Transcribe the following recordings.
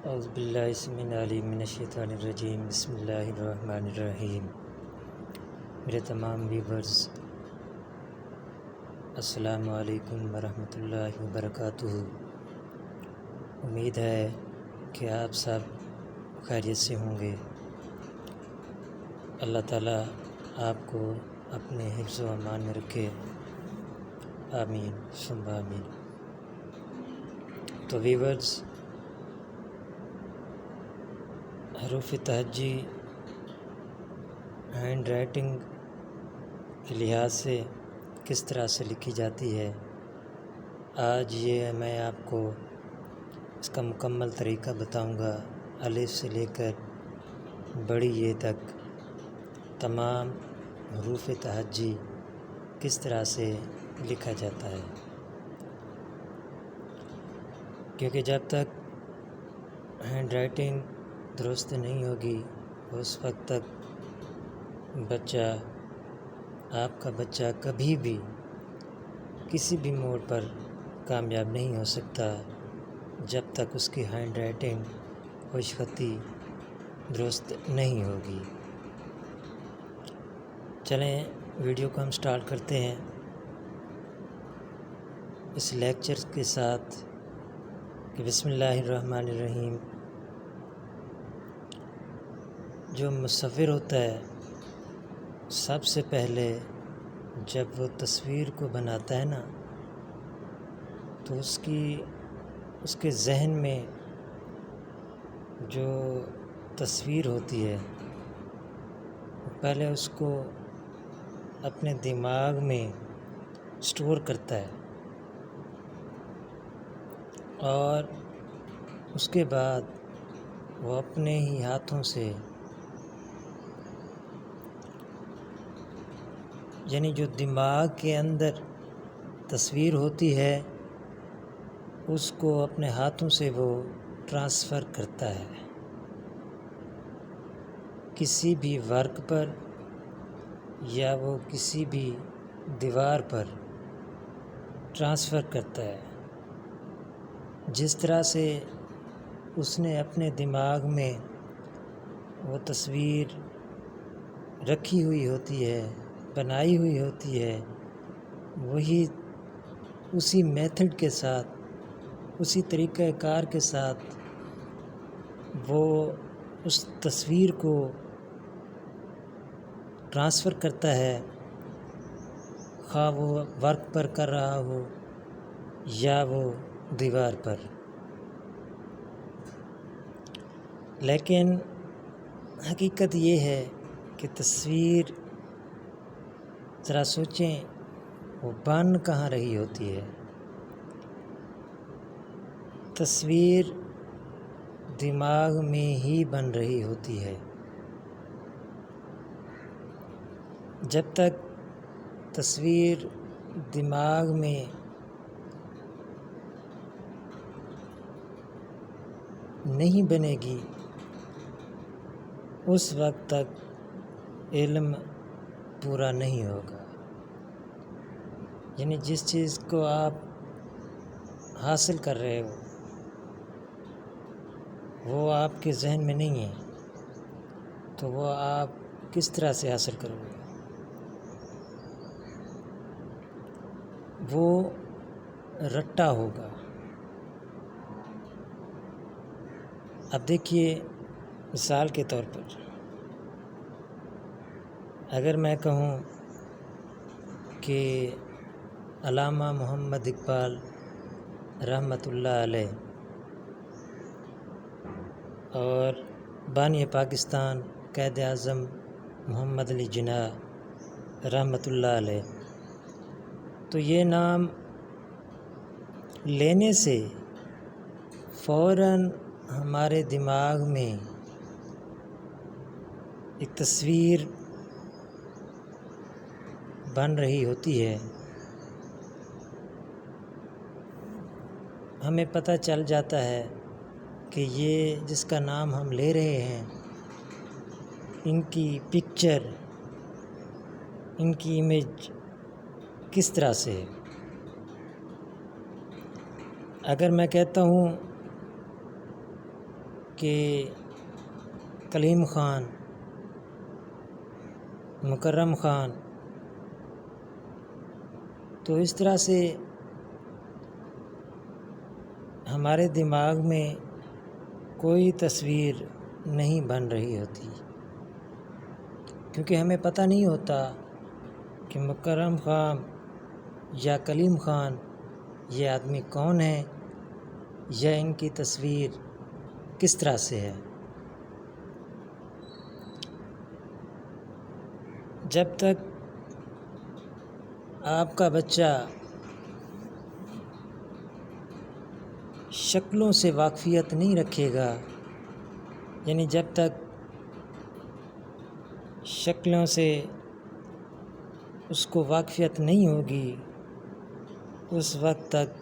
اعوذ باللہ السمیع العلیم من الشیطان الرجیم بسم اللہ الرحمن الرحیم۔ میرے تمام ویورز السلام علیکم ورحمۃ اللہ وبرکاتہ۔ امید ہے کہ آپ سب خیریت سے ہوں گے۔ اللہ تعالیٰ آپ کو اپنے حفظ و امان میں رکھے، آمین ثم آمین۔ تو ویورز، حروف تہجی ہینڈ رائٹنگ کے لحاظ سے کس طرح سے لکھی جاتی ہے، آج یہ میں آپ کو اس کا مکمل طریقہ بتاؤں گا۔ الف سے لے کر بڑی یہ تک تمام حروف تہجی کس طرح سے لکھا جاتا ہے، کیونکہ جب تک ہینڈ رائٹنگ درست نہیں ہوگی اس وقت تک آپ کا بچہ کبھی بھی کسی بھی موڑ پر کامیاب نہیں ہو سکتا جب تک اس کی ہینڈ رائٹنگ خوش خطی درست نہیں ہوگی۔ چلیں ویڈیو کو ہم سٹارٹ کرتے ہیں اس لیکچر کے ساتھ کہ بسم اللہ الرحمن الرحیم۔ جو مصور ہوتا ہے سب سے پہلے جب وہ تصویر کو بناتا ہے نا، تو اس کے ذہن میں جو تصویر ہوتی ہے پہلے اس کو اپنے دماغ میں سٹور کرتا ہے، اور اس کے بعد وہ اپنے ہی ہاتھوں سے، یعنی جو دماغ کے اندر تصویر ہوتی ہے اس کو اپنے ہاتھوں سے وہ ٹرانسفر کرتا ہے، کسی بھی ورق پر یا وہ کسی بھی دیوار پر ٹرانسفر کرتا ہے۔ جس طرح سے اس نے اپنے دماغ میں وہ تصویر رکھی ہوئی ہوتی ہے، بنائی ہوئی ہوتی ہے، وہی اسی میتھڈ کے ساتھ، اسی طریقہ کار کے ساتھ وہ اس تصویر کو ٹرانسفر کرتا ہے، خواہ وہ ورق پر کر رہا ہو یا وہ دیوار پر۔ لیکن حقیقت یہ ہے کہ تصویر، ذرا سوچیں، وہ بن کہاں رہی ہوتی ہے؟ تصویر دماغ میں ہی بن رہی ہوتی ہے۔ جب تک تصویر دماغ میں نہیں بنے گی اس وقت تک علم پورا نہیں ہوگا۔ یعنی جس چیز کو آپ حاصل کر رہے ہو وہ آپ کے ذہن میں نہیں ہے تو وہ آپ کس طرح سے حاصل کرو گے؟ وہ رٹا ہوگا۔ اب دیکھیے، مثال کے طور پر اگر میں کہوں کہ علامہ محمد اقبال رحمۃ اللہ علیہ اور بانی پاکستان قائد اعظم محمد علی جناح رحمۃ اللہ علیہ، تو یہ نام لینے سے فوراً ہمارے دماغ میں ایک تصویر بن رہی ہوتی ہے، ہمیں پتہ چل جاتا ہے کہ یہ جس کا نام ہم لے رہے ہیں ان کی پکچر، ان کی امیج کس طرح سے ہے۔ اگر میں کہتا ہوں کہ کلیم خان، مکرم خان، تو اس طرح سے ہمارے دماغ میں کوئی تصویر نہیں بن رہی ہوتی، کیونکہ ہمیں پتہ نہیں ہوتا کہ مکرم خان یا کلیم خان یہ آدمی کون ہے یا ان کی تصویر کس طرح سے ہے۔ جب تک آپ کا بچہ شکلوں سے واقفیت نہیں رکھے گا، یعنی جب تک شکلوں سے اس کو واقفیت نہیں ہوگی، اس وقت تک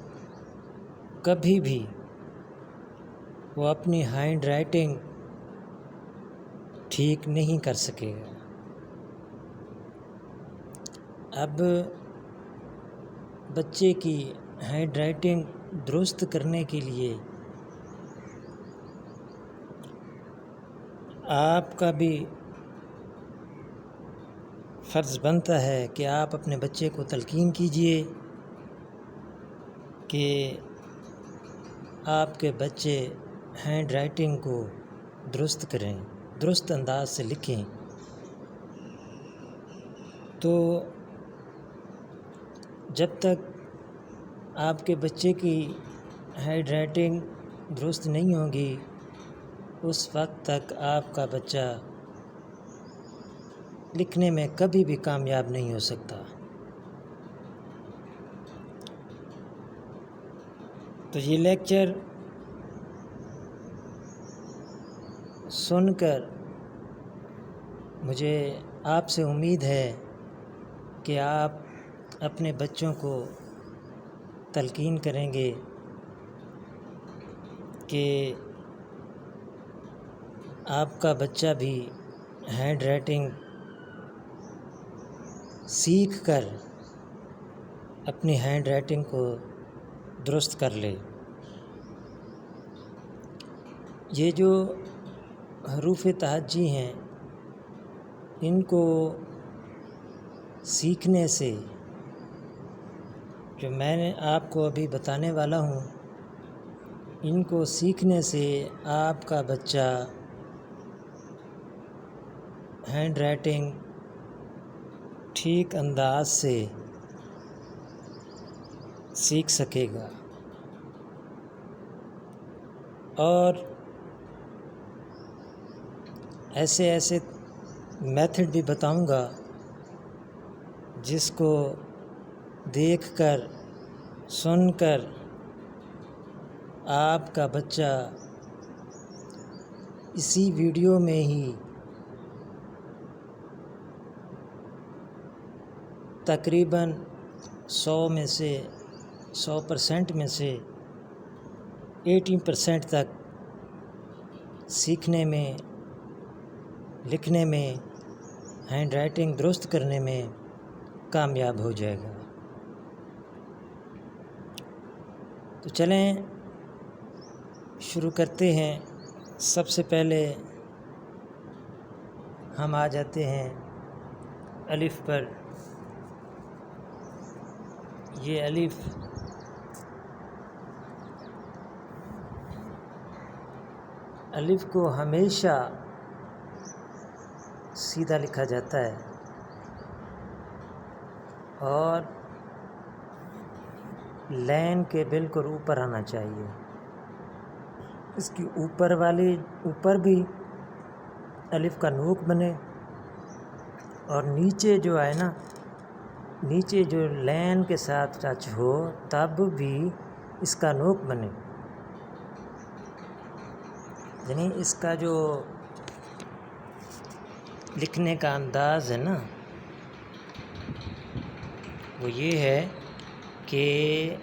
کبھی بھی وہ اپنی ہینڈ رائٹنگ ٹھیک نہیں کر سکے گا۔ اب بچے کی ہینڈ رائٹنگ درست کرنے کے لیے آپ کا بھی فرض بنتا ہے کہ آپ اپنے بچے کو تلقین کیجئے کہ آپ کے بچے ہینڈ رائٹنگ کو درست کریں، درست انداز سے لکھیں۔ تو جب تک آپ کے بچے کی ہینڈ رائٹنگ درست نہیں ہوگی، اس وقت تک آپ کا بچہ لکھنے میں کبھی بھی کامیاب نہیں ہو سکتا۔ تو یہ لیکچر سن کر مجھے آپ سے امید ہے کہ آپ اپنے بچوں کو تلقین کریں گے کہ آپ کا بچہ بھی ہینڈ رائٹنگ سیکھ کر اپنی ہینڈ رائٹنگ کو درست کر لے۔ یہ جو حروف تہجی ہیں، ان کو سیکھنے سے، جو میں نے آپ کو ابھی بتانے والا ہوں، ان کو سیکھنے سے آپ کا بچہ ہینڈ رائٹنگ ٹھیک انداز سے سیکھ سکے گا۔ اور ایسے میتھڈ بھی بتاؤں گا جس کو دیکھ کر، سن کر آپ کا بچہ اسی ویڈیو میں ہی تقریباً 100% میں سے 80% تک سیکھنے میں، لکھنے میں، ہینڈ رائٹنگ درست کرنے میں کامیاب ہو جائے گا۔ تو چلیں شروع کرتے ہیں۔ سب سے پہلے ہم آ جاتے ہیں الف پر۔ یہ الف کو ہمیشہ سیدھا لکھا جاتا ہے اور لائن کے بالکل اوپر آنا چاہیے۔ اس کی اوپر بھی الف کا نوک بنے، اور نیچے جو ہے نا، نیچے جو لائن کے ساتھ ٹچ ہو تب بھی اس کا نوک بنے، یعنی اس کا جو لکھنے کا انداز ہے نا، وہ یہ ہے کہ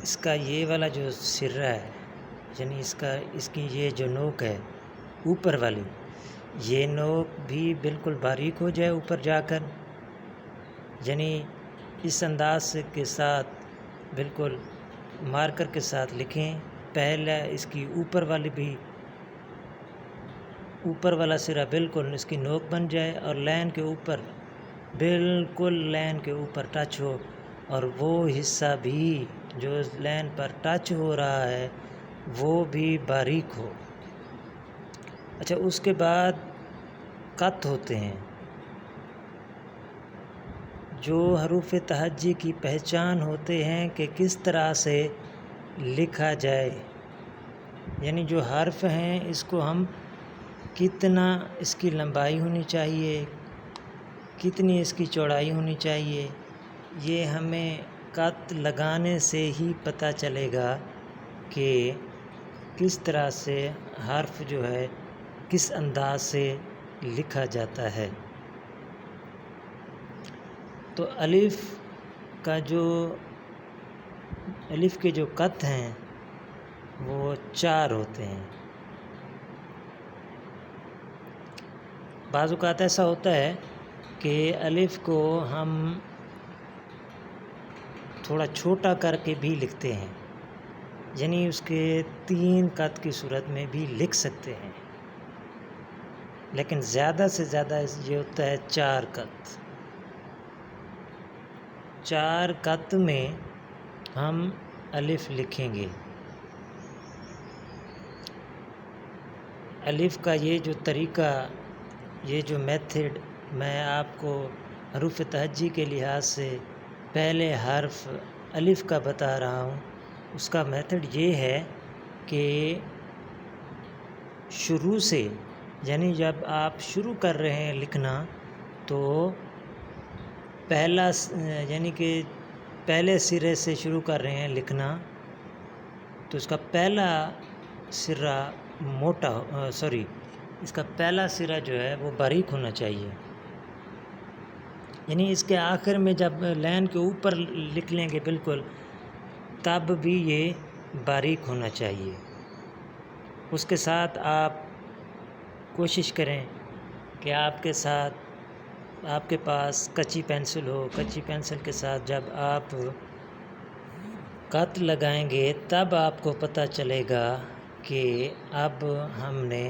اس کا یہ والا جو سرہ ہے، یعنی اس کی یہ جو نوک ہے اوپر والی، یہ نوک بھی بالکل باریک ہو جائے اوپر جا کر، یعنی اس انداز کے ساتھ بالکل مارکر کے ساتھ لکھیں۔ پہلے اس کی اوپر والی بھی اوپر والا سرا بالکل اس کی نوک بن جائے اور لین کے اوپر بالکل لین کے اوپر ٹچ ہو، اور وہ حصہ بھی جو لین پر ٹچ ہو رہا ہے وہ بھی باریک ہو۔ اچھا، اس کے بعد قط ہوتے ہیں جو حروف تہجی کی پہچان ہوتے ہیں کہ کس طرح سے لکھا جائے، یعنی جو حرف ہیں اس کو ہم کتنا اس کی لمبائی ہونی چاہیے، کتنی اس کی چوڑائی ہونی چاہیے، یہ ہمیں قط لگانے سے ہی پتہ چلے گا کہ کس طرح سے حرف جو ہے کس انداز سے لکھا جاتا ہے۔ تو الف کے جو قط ہیں وہ 4 ہوتے ہیں۔ بعض اوقات ایسا ہوتا ہے کہ الف کو ہم تھوڑا چھوٹا کر کے بھی لکھتے ہیں، یعنی اس کے 3 قط کی صورت میں بھی لکھ سکتے ہیں، لیکن زیادہ سے زیادہ یہ ہوتا ہے 4 قط۔ 4 قط میں ہم الف لکھیں گے۔ الف کا یہ جو طریقہ، یہ جو میتھڈ میں آپ کو حروف تہجی کے لحاظ سے پہلے حرف الف کا بتا رہا ہوں، اس کا میتھڈ یہ ہے کہ شروع سے، یعنی جب آپ شروع کر رہے ہیں لکھنا تو یعنی کہ پہلے سرے سے شروع کر رہے ہیں لکھنا تو اس کا پہلا سرا اس کا پہلا سرا جو ہے وہ باریک ہونا چاہیے، یعنی اس کے آخر میں جب لین کے اوپر لکھ لیں گے بالکل تب بھی یہ باریک ہونا چاہیے۔ اس کے ساتھ آپ کوشش کریں کہ آپ کے پاس کچی پینسل ہو، کچی پینسل کے ساتھ جب آپ قط لگائیں گے تب آپ کو پتہ چلے گا کہ اب ہم نے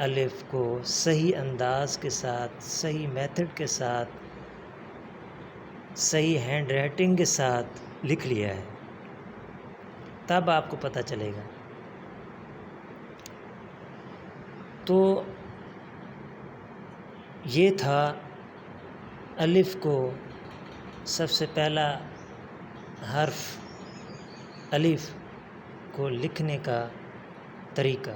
الف کو صحیح انداز کے ساتھ، صحیح میتھڈ کے ساتھ، صحیح ہینڈ رائٹنگ کے ساتھ لکھ لیا ہے، تب آپ کو پتہ چلے گا۔ تو یہ تھا الف کو سب سے پہلا حرف الف کو لکھنے کا طریقہ۔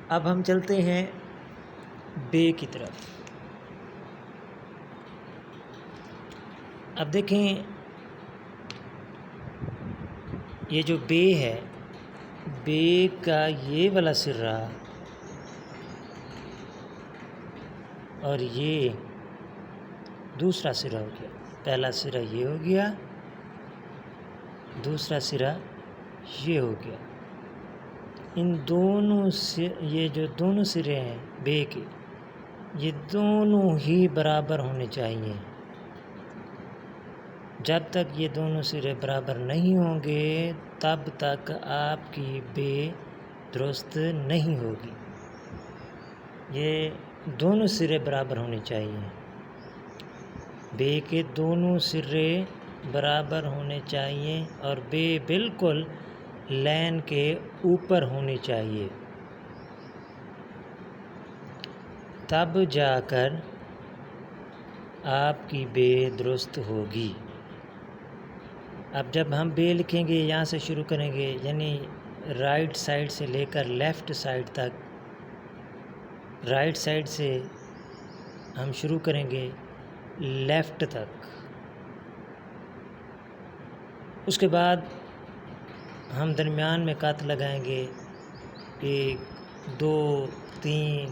اب ہم چلتے ہیں بے کی طرف۔ اب دیکھیں یہ جو بے ہے، بے کا یہ والا سرا اور یہ دوسرا سرا ہو گیا، پہلا سرا یہ ہو گیا، دوسرا سرا یہ ہو گیا۔ یہ جو دونوں سرے ہیں بے کے، یہ دونوں ہی برابر ہونے چاہیے۔ جب تک یہ دونوں سرے برابر نہیں ہوں گے تب تک آپ کی بے درست نہیں ہوگی۔ یہ دونوں سرے برابر ہونے چاہیے، بے کے دونوں سرے برابر ہونے چاہیے اور بے بالکل لین کے اوپر ہونی چاہیے، تب جا کر آپ کی بے درست ہوگی۔ اب جب ہم بے لکھیں گے، یہاں سے شروع کریں گے، یعنی رائٹ سائڈ سے لے کر لیفٹ سائڈ تک، رائٹ سائڈ سے ہم شروع کریں گے لیفٹ تک، اس کے بعد ہم درمیان میں قط لگائیں گے 1 2 3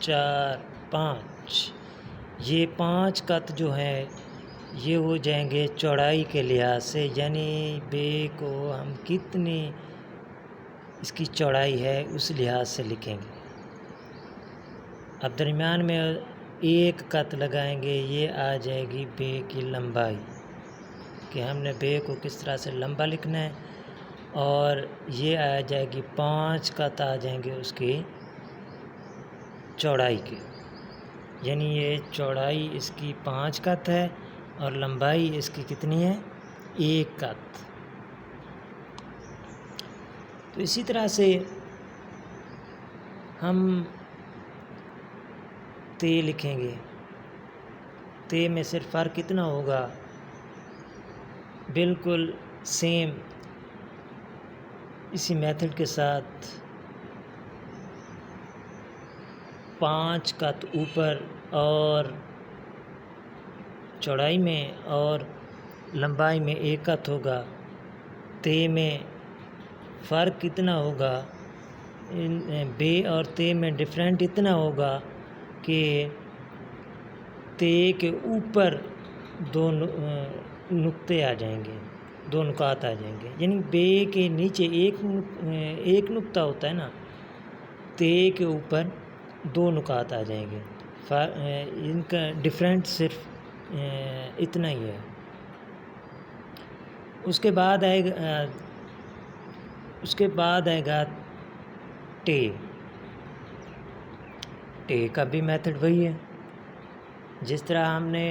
4 5۔ یہ 5 قط جو ہیں یہ ہو جائیں گے چوڑائی کے لحاظ سے، یعنی بے کو ہم کتنی اس کی چوڑائی ہے اس لحاظ سے لکھیں گے۔ اب درمیان میں 1 قط لگائیں گے، یہ آ جائے گی بے کی لمبائی، کہ ہم نے بے کو کس طرح سے لمبا لکھنا ہے، اور یہ آ جائے گی 5 قط آ جائیں گے اس کی چوڑائی کے، یعنی یہ چوڑائی اس کی 5 قط ہے اور لمبائی اس کی کتنی ہے؟ 1 قط۔ تو اسی طرح سے ہم تے لکھیں گے۔ تے میں صرف فرق کتنا ہوگا؟ بالکل سیم اسی میتھڈ کے ساتھ 5 قط اوپر اور چوڑائی میں اور لمبائی میں 1 قط ہوگا۔ تے میں فرق کتنا ہوگا؟ بے اور تے میں ڈفرینٹ اتنا ہوگا کہ تے کے اوپر 2 نقطے آ جائیں گے، 2 نقاط آ جائیں گے، یعنی بے کے نیچے ایک نقطہ ہوتا ہے نا، تے کے اوپر 2 نقاط آ جائیں گے۔ ان کا ڈفرینٹ صرف اتنا ہی ہے۔ اس کے بعد آئے گا ٹے۔ ٹے کا بھی میتھڈ وہی ہے، جس طرح ہم نے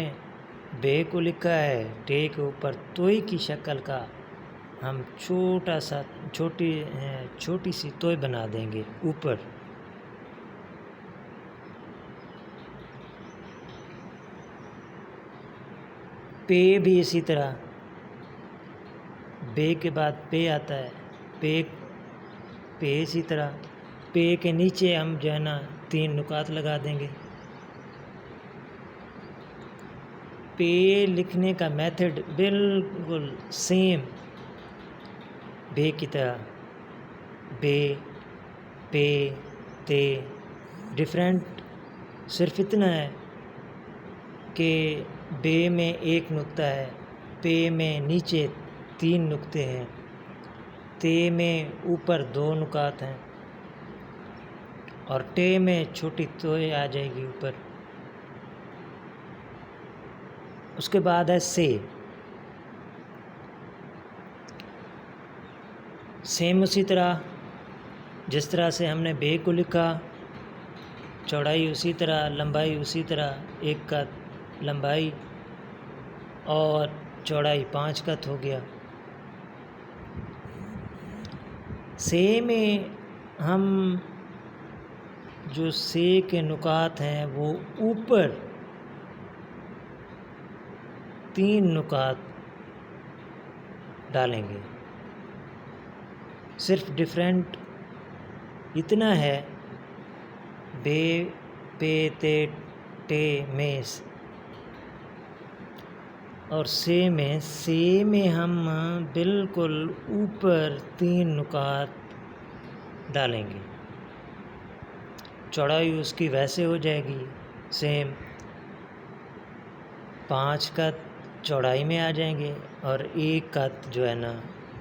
بے کو لکھا ہے، ٹے کے اوپر توئی کی شکل کا ہم چھوٹی سی توئی بنا دیں گے اوپر۔ پے بھی اسی طرح، بے کے بعد پے آتا ہے، پے اسی طرح، پے کے نیچے ہم جو ہے نا 3 نقاط لگا دیں گے۔ پے لکھنے کا میتھڈ بالکل سیم بے کی طرح، بے، پے، تے، ڈفرینٹ صرف اتنا ہے کہ بے میں 1 نقطہ ہے، پے میں نیچے 3 نقطے ہیں، تے میں اوپر 2 نقاط ہیں اور ٹے میں چھوٹی توئی آ جائے گی اوپر۔ اس کے بعد ہے سے۔ سیم اسی طرح جس طرح سے ہم نے بے کو لکھا، چوڑائی اسی طرح، لمبائی اسی طرح، 1 قط لمبائی اور چوڑائی 5 قط ہو گیا۔ سے میں ہم جو سے کے نقاط ہیں وہ اوپر 3 نقاط ڈالیں گے، صرف ڈفرینٹ اتنا ہے بے، پے، تے، ٹے میں اور سے میں ہم بالکل اوپر 3 نقاط ڈالیں گے۔ چوڑائی اس کی ویسے ہو جائے گی سیم، 5 قط چوڑائی میں آ جائیں گے اور 1 قط جو ہے نا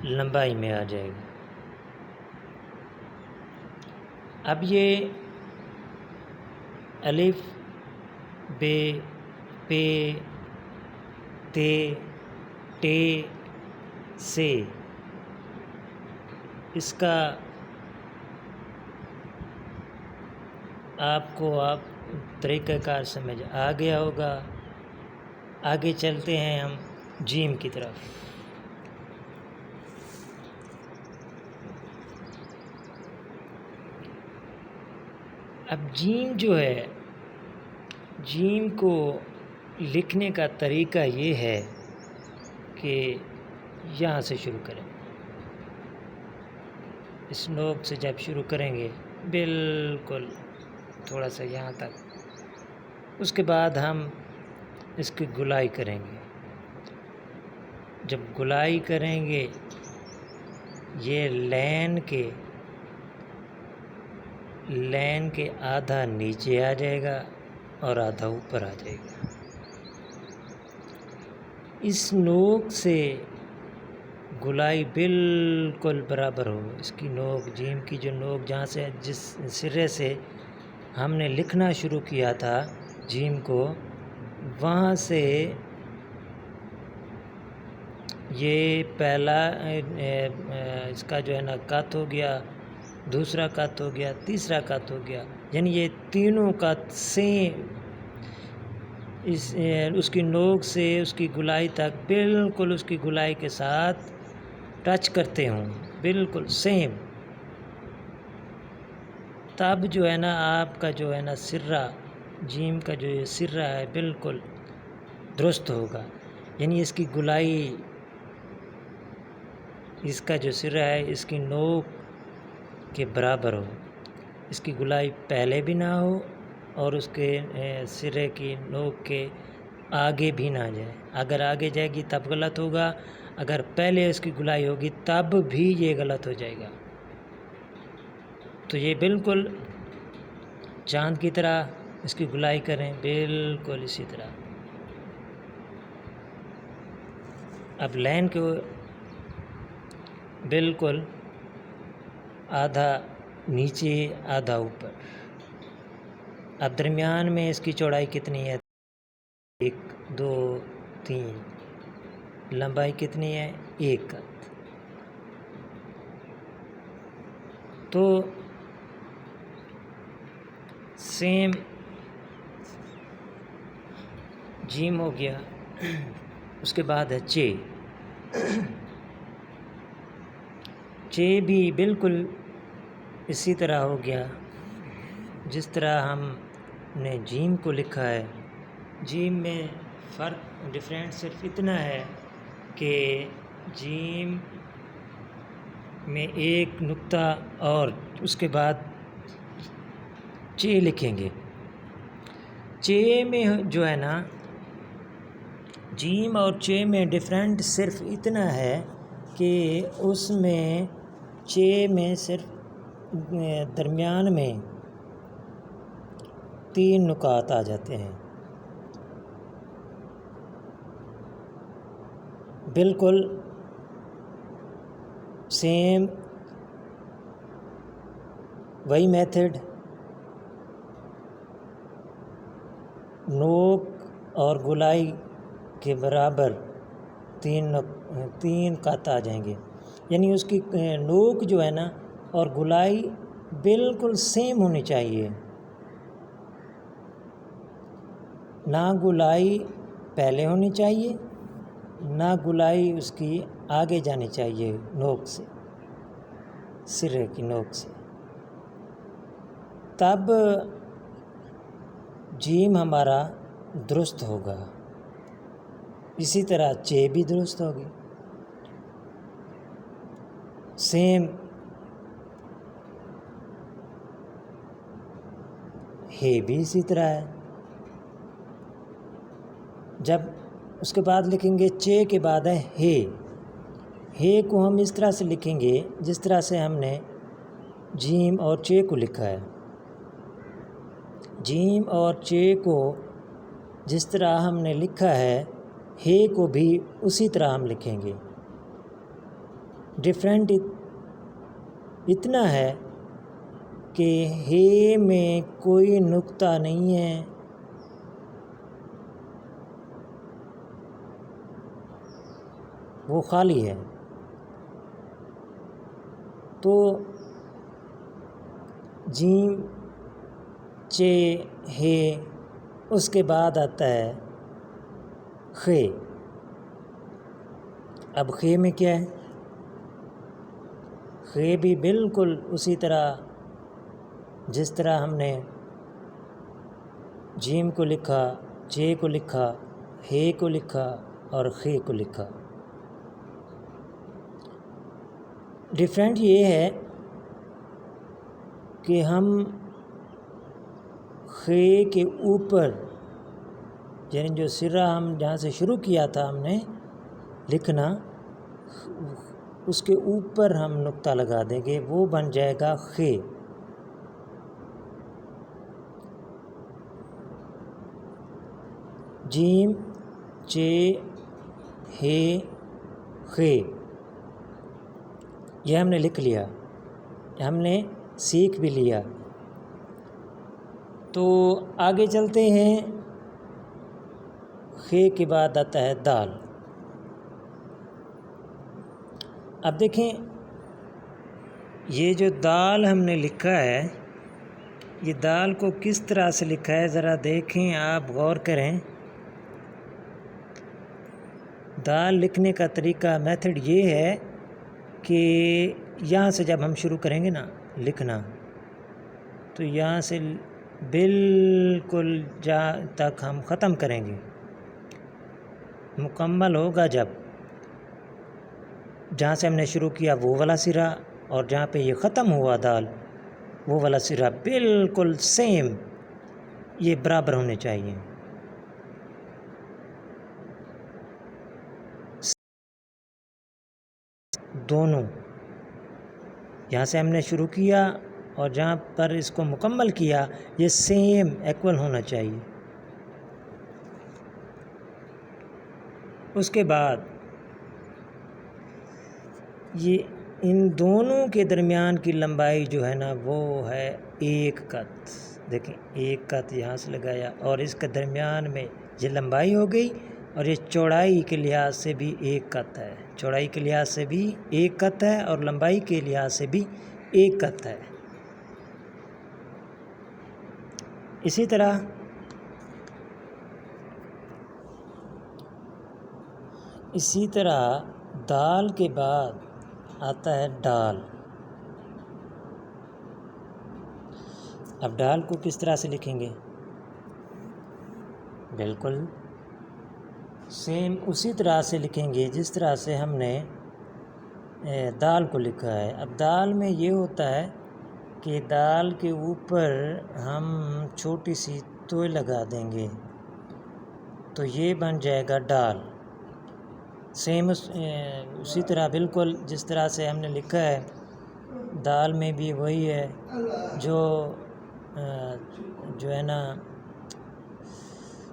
لمبائی میں آ جائے گی۔ اب یہ الف، بے، پے، تے، ٹے، سے، اس کا آپ کو طریقہ کار سمجھ آ گیا ہوگا۔ آگے چلتے ہیں ہم جیم کی طرف۔ اب جیم جو ہے، جیم کو لکھنے کا طریقہ یہ ہے کہ یہاں سے شروع کریں، اس نوک سے جب شروع کریں گے بالکل تھوڑا سا یہاں تک، اس کے بعد ہم اس کی گلائی کریں گے۔ جب گلائی کریں گے یہ لین کے آدھا نیچے آ جائے گا اور آدھا اوپر آ جائے گا۔ اس نوک سے گلائی بالکل برابر ہو، اس کی نوک، جیم کی جو نوک جہاں سے جس سرے سے ہم نے لکھنا شروع کیا تھا جیم کو، وہاں سے یہ پہلا اس کا جو ہے نا قط ہو گیا، دوسرا قط ہو گیا، تیسرا قط ہو گیا، یعنی یہ تینوں کا سیم اس کی نوک سے اس کی گلائی تک بالکل اس کی گلائی کے ساتھ ٹچ کرتے ہوں، بالکل سیم، تب جو ہے نا آپ کا جو ہے نا سرہ، جیم کا جو یہ سرہ ہے بالکل درست ہوگا، یعنی اس کی گلائی، اس کا جو سرہ ہے اس کی نوک کے برابر ہو، اس کی گلائی پہلے بھی نہ ہو اور اس کے سرے کی نوک کے آگے بھی نہ جائے، اگر آگے جائے گی تب غلط ہوگا، اگر پہلے اس کی گلائی ہوگی تب بھی یہ غلط ہو جائے گا۔ تو یہ بالکل چاند کی طرح اس کی گلائی کریں، بالکل اسی طرح۔ اب لائن کو بالکل آدھا نیچے آدھا اوپر، اب درمیان میں اس کی چوڑائی کتنی ہے؟ 1 2 3، لمبائی کتنی ہے؟ 1 قد۔ تو سیم جیم ہو گیا، اس کے بعد ہے چے۔ چے بھی بالکل اسی طرح ہو گیا جس طرح ہم نے جیم کو لکھا ہے۔ جیم میں فرق ڈفرینٹ صرف اتنا ہے کہ جیم میں ایک نقطہ اور اس کے بعد چے لکھیں گے۔ چے میں جو ہے نا جیم اور چے میں ڈفرینٹ صرف اتنا ہے کہ اس میں چے میں صرف درمیان میں 3 نقاط آ جاتے ہیں، بالکل سیم وہی میتھڈ، نوک اور گلائی کے برابر 3 قط آ جائیں گے، یعنی اس کی نوک جو ہے نا اور گلائی بالکل سیم ہونی چاہیے، نہ گلائی پہلے ہونی چاہیے نہ گلائی اس کی آگے جانی چاہیے نوک سے، سرے کی نوک سے، تب جیم ہمارا درست ہوگا۔ اسی طرح چے بھی درست ہوگی، سیم ہے بھی اسی طرح ہے۔ جب اس کے بعد لکھیں گے چے کے بعد ہے ہے کو ہم اس طرح سے لکھیں گے جس طرح سے ہم نے جیم اور چے کو لکھا ہے۔ جیم اور چے کو جس طرح ہم نے لکھا ہے کو بھی اسی طرح ہم لکھیں گے، ڈفرینٹ اتنا ہے کہ ہے میں کوئی نقطہ نہیں ہے، وہ خالی ہے۔ تو جیم چے ہے، اس کے بعد آتا ہے خے۔ اب خے میں کیا ہے؟ خے بھی بالکل اسی طرح جس طرح ہم نے جیم کو لکھا، چے کو لکھا، ہے کو لکھا اور خے کو لکھا۔ ڈفرینٹ یہ ہے کہ ہم خے کے اوپر، یعنی جو سرہ ہم جہاں سے شروع کیا تھا ہم نے لکھنا، اس کے اوپر ہم نقطہ لگا دیں گے، وہ بن جائے گا خے۔ جیم چے ہے خے، یہ ہم نے لکھ لیا، ہم نے سیکھ بھی لیا۔ تو آگے چلتے ہیں، خے کے بعد آتا ہے دال۔ اب دیکھیں یہ جو دال ہم نے لکھا ہے یہ دال کو کس طرح سے لکھا ہے ذرا دیکھیں، آپ غور کریں۔ دال لکھنے کا طریقہ میتھڈ یہ ہے کہ یہاں سے جب ہم شروع کریں گے نا لکھنا، تو یہاں سے بالکل جہاں تک ہم ختم کریں گے، مکمل ہوگا جہاں سے ہم نے شروع کیا وہ والا سرا، اور جہاں پہ یہ ختم ہوا دال وہ والا سرا بالکل سیم، یہ برابر ہونے چاہیے۔ دونوں یہاں سے ہم نے شروع کیا اور جہاں پر اس کو مکمل کیا یہ سیم ایکول ہونا چاہیے۔ اس کے بعد یہ ان دونوں کے درمیان کی لمبائی جو ہے نا وہ ہے 1 قط۔ دیکھیں 1 قط یہاں سے لگایا اور اس کے درمیان میں یہ لمبائی ہو گئی، اور یہ چوڑائی کے لحاظ سے بھی 1 قط ہے، چوڑائی کے لحاظ سے بھی 1 قط ہے اور لمبائی کے لحاظ سے بھی 1 قط ہے۔ اسی طرح دال کے بعد آتا ہے ڈال۔ اب ڈال کو کس طرح سے لکھیں گے؟ بالکل سیم اسی طرح سے لکھیں گے جس طرح سے ہم نے دال کو لکھا ہے۔ اب دال میں یہ ہوتا ہے کہ دال کے اوپر ہم چھوٹی سی توئی لگا دیں گے تو یہ بن جائے گا ڈال۔ سیم اسی طرح بالکل جس طرح سے ہم نے لکھا ہے دال میں بھی وہی ہے، جو ہے نا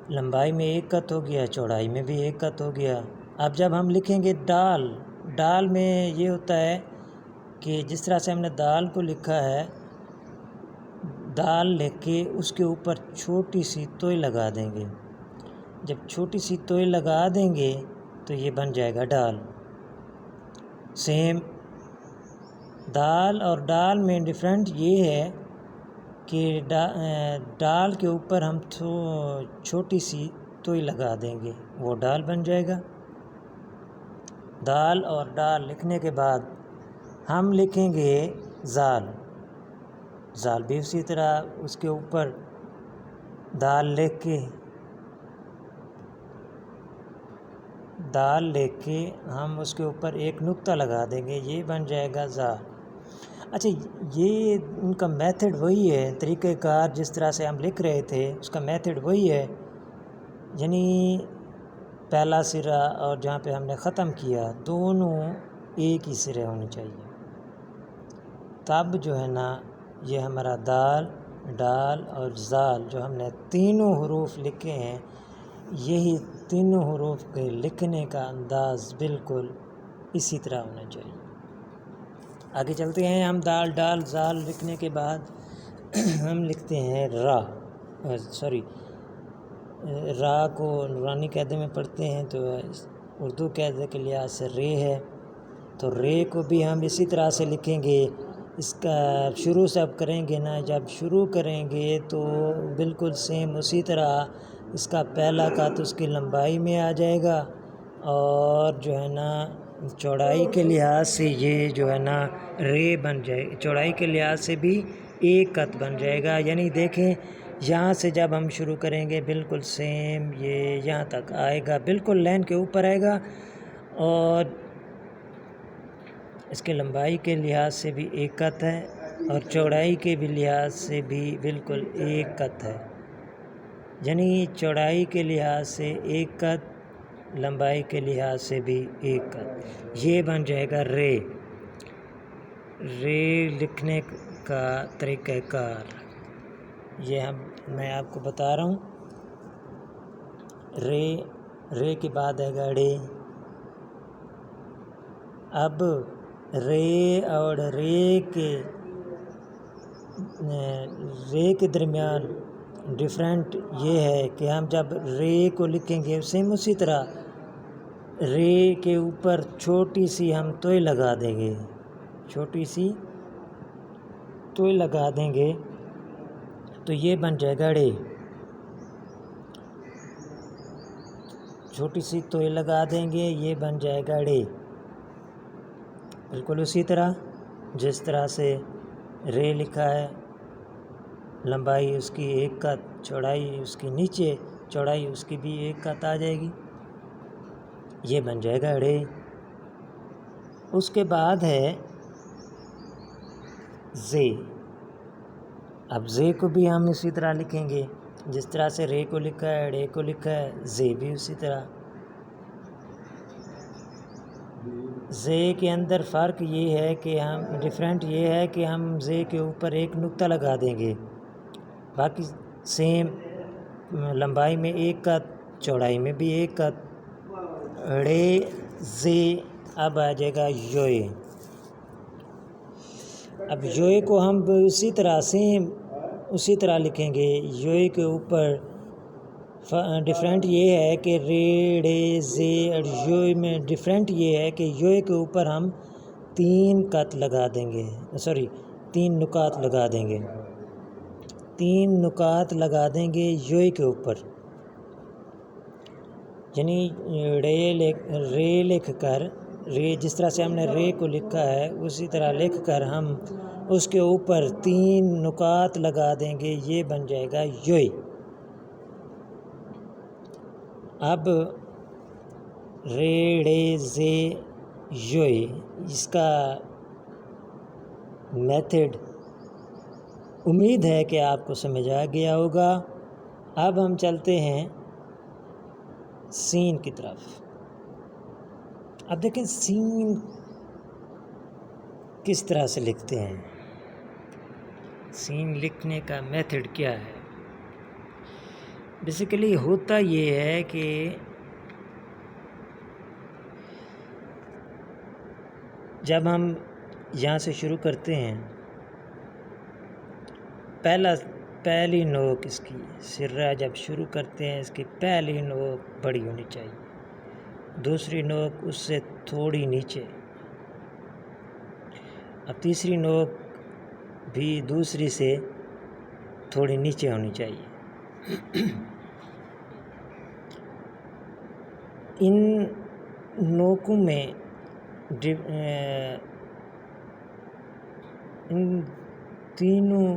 لمبائی میں 1 قط ہو گیا، چوڑائی میں بھی 1 قط ہو گیا۔ اب جب ہم لکھیں گے ڈال میں یہ ہوتا ہے کہ جس طرح سے ہم نے دال کو لکھا ہے، دال لکھ کے اس کے اوپر چھوٹی سی توئی لگا دیں گے۔ جب چھوٹی سی توئی لگا دیں گے تو یہ بن جائے گا ڈال۔ سیم دال اور ڈال میں ڈفرینٹ یہ ہے کہ ڈال کے اوپر ہم چھوٹی سی توئی لگا دیں گے، وہ ڈال بن جائے گا۔ دال اور ڈال لکھنے کے بعد ہم لکھیں گے زال بھی اسی طرح اس کے اوپر دال لکھ کے ہم اس کے اوپر ایک نقطہ لگا دیں گے، یہ بن جائے گا زا۔ اچھا یہ ان کا میتھڈ وہی ہے، طریقہ کار جس طرح سے ہم لکھ رہے تھے اس کا میتھڈ وہی ہے، یعنی پہلا سرا اور جہاں پہ ہم نے ختم کیا دونوں ایک ہی سرے ہونے چاہیے، تب جو ہے نا یہ ہمارا دال، ڈال اور زال جو ہم نے تینوں حروف لکھے ہیں، یہی تینوں حروف کے لکھنے کا انداز بالکل اسی طرح ہونا چاہیے۔ آگے چلتے ہیں، ہم دال، ڈال، زال لکھنے کے بعد ہم لکھتے ہیں را کو نورانی قاعدے میں پڑھتے ہیں تو اردو قاعدے کے لحاظ سے رے ہے، تو رے کو بھی ہم اسی طرح سے لکھیں گے۔ اس کا شروع سے اب کریں گے نا، جب شروع کریں گے تو بالکل سیم اسی طرح اس کا پہلا قط اس کی لمبائی میں آ جائے گا، اور جو ہے نا چوڑائی کے لحاظ سے یہ جو ہے نا رے بن جائے، چوڑائی کے لحاظ سے بھی 1 قط بن جائے گا۔ یعنی دیکھیں یہاں سے جب ہم شروع کریں گے بالکل سیم یہ یہاں تک آئے گا، بالکل لائن کے اوپر آئے گا، اور اس کے لمبائی کے لحاظ سے بھی 1 قط ہے اور چوڑائی کے بھی لحاظ سے بھی بالکل 1 قط ہے، یعنی چوڑائی کے لحاظ سے 1 قط، لمبائی کے لحاظ سے بھی 1 قط، یہ بن جائے گا رے۔ رے لکھنے کا طریقہ کار یہ میں آپ کو بتا رہا ہوں۔ رے کے بعد آئے گا ڑے۔ اب رے اور رے کے درمیان ڈفرینٹ یہ ہے کہ ہم جب رے کو لکھیں گے سیم اسی طرح رے کے اوپر چھوٹی سی ہم توئی لگا دیں گے، تو یہ بن جائے گا ڑے. چھوٹی سی توئی لگا دیں گے، یہ بن جائے گا ڑے. بالکل اسی طرح جس طرح سے رے لکھا ہے، لمبائی اس کی 1 قط، چوڑائی اس کی نیچے چوڑائی اس کی بھی 1 قط آ جائے گی، یہ بن جائے گا ڑے. اس کے بعد ہے زے. اب زے کو بھی ہم اسی طرح لکھیں گے جس طرح سے رے کو لکھا ہے، ڑے کو لکھا ہے، زے بھی اسی طرح. زے کے اندر فرق یہ ہے کہ ڈیفرنٹ یہ ہے کہ ہم زے کے اوپر ایک نقطہ لگا دیں گے، باقی سیم لمبائی میں 1 قط، چوڑائی میں بھی 1 قط. ڑے زے. اب آ جائے گا یوئے. اب یوئے کو ہم اسی طرح سیم اسی طرح لکھیں گے. یوئے کے اوپر ڈیفرنٹ یہ ہے کہ رے ڑے زے اور یوئے میں ڈیفرنٹ یہ ہے کہ یوئے کے اوپر ہم 3 قط لگا دیں گے، 3 نقاط لگا دیں گے. 3 نقاط لگا دیں گے یوئے کے اوپر، یعنی رے لکھ کر، رے جس طرح سے ہم نے رے کو لکھا ہے اسی طرح لکھ کر ہم اس کے اوپر 3 نقاط لگا دیں گے، یہ بن جائے گا یوئے. اب رے ڑے زے یوئے، اس کا میتھڈ امید ہے کہ آپ کو سمجھ آ گیا ہوگا. اب ہم چلتے ہیں سین کی طرف. اب دیکھیں سین کس طرح سے لکھتے ہیں، سین لکھنے کا میتھڈ کیا ہے. بیسیکلی ہوتا یہ ہے کہ جب ہم یہاں سے شروع کرتے ہیں، پہلی نوک اس کی سرہ جب شروع کرتے ہیں اس کی پہلی نوک بڑی ہونی چاہیے، دوسری نوک اس سے تھوڑی نیچے، اب تیسری نوک بھی دوسری سے تھوڑی نیچے ہونی چاہیے. ان نوکوں میں ان تینوں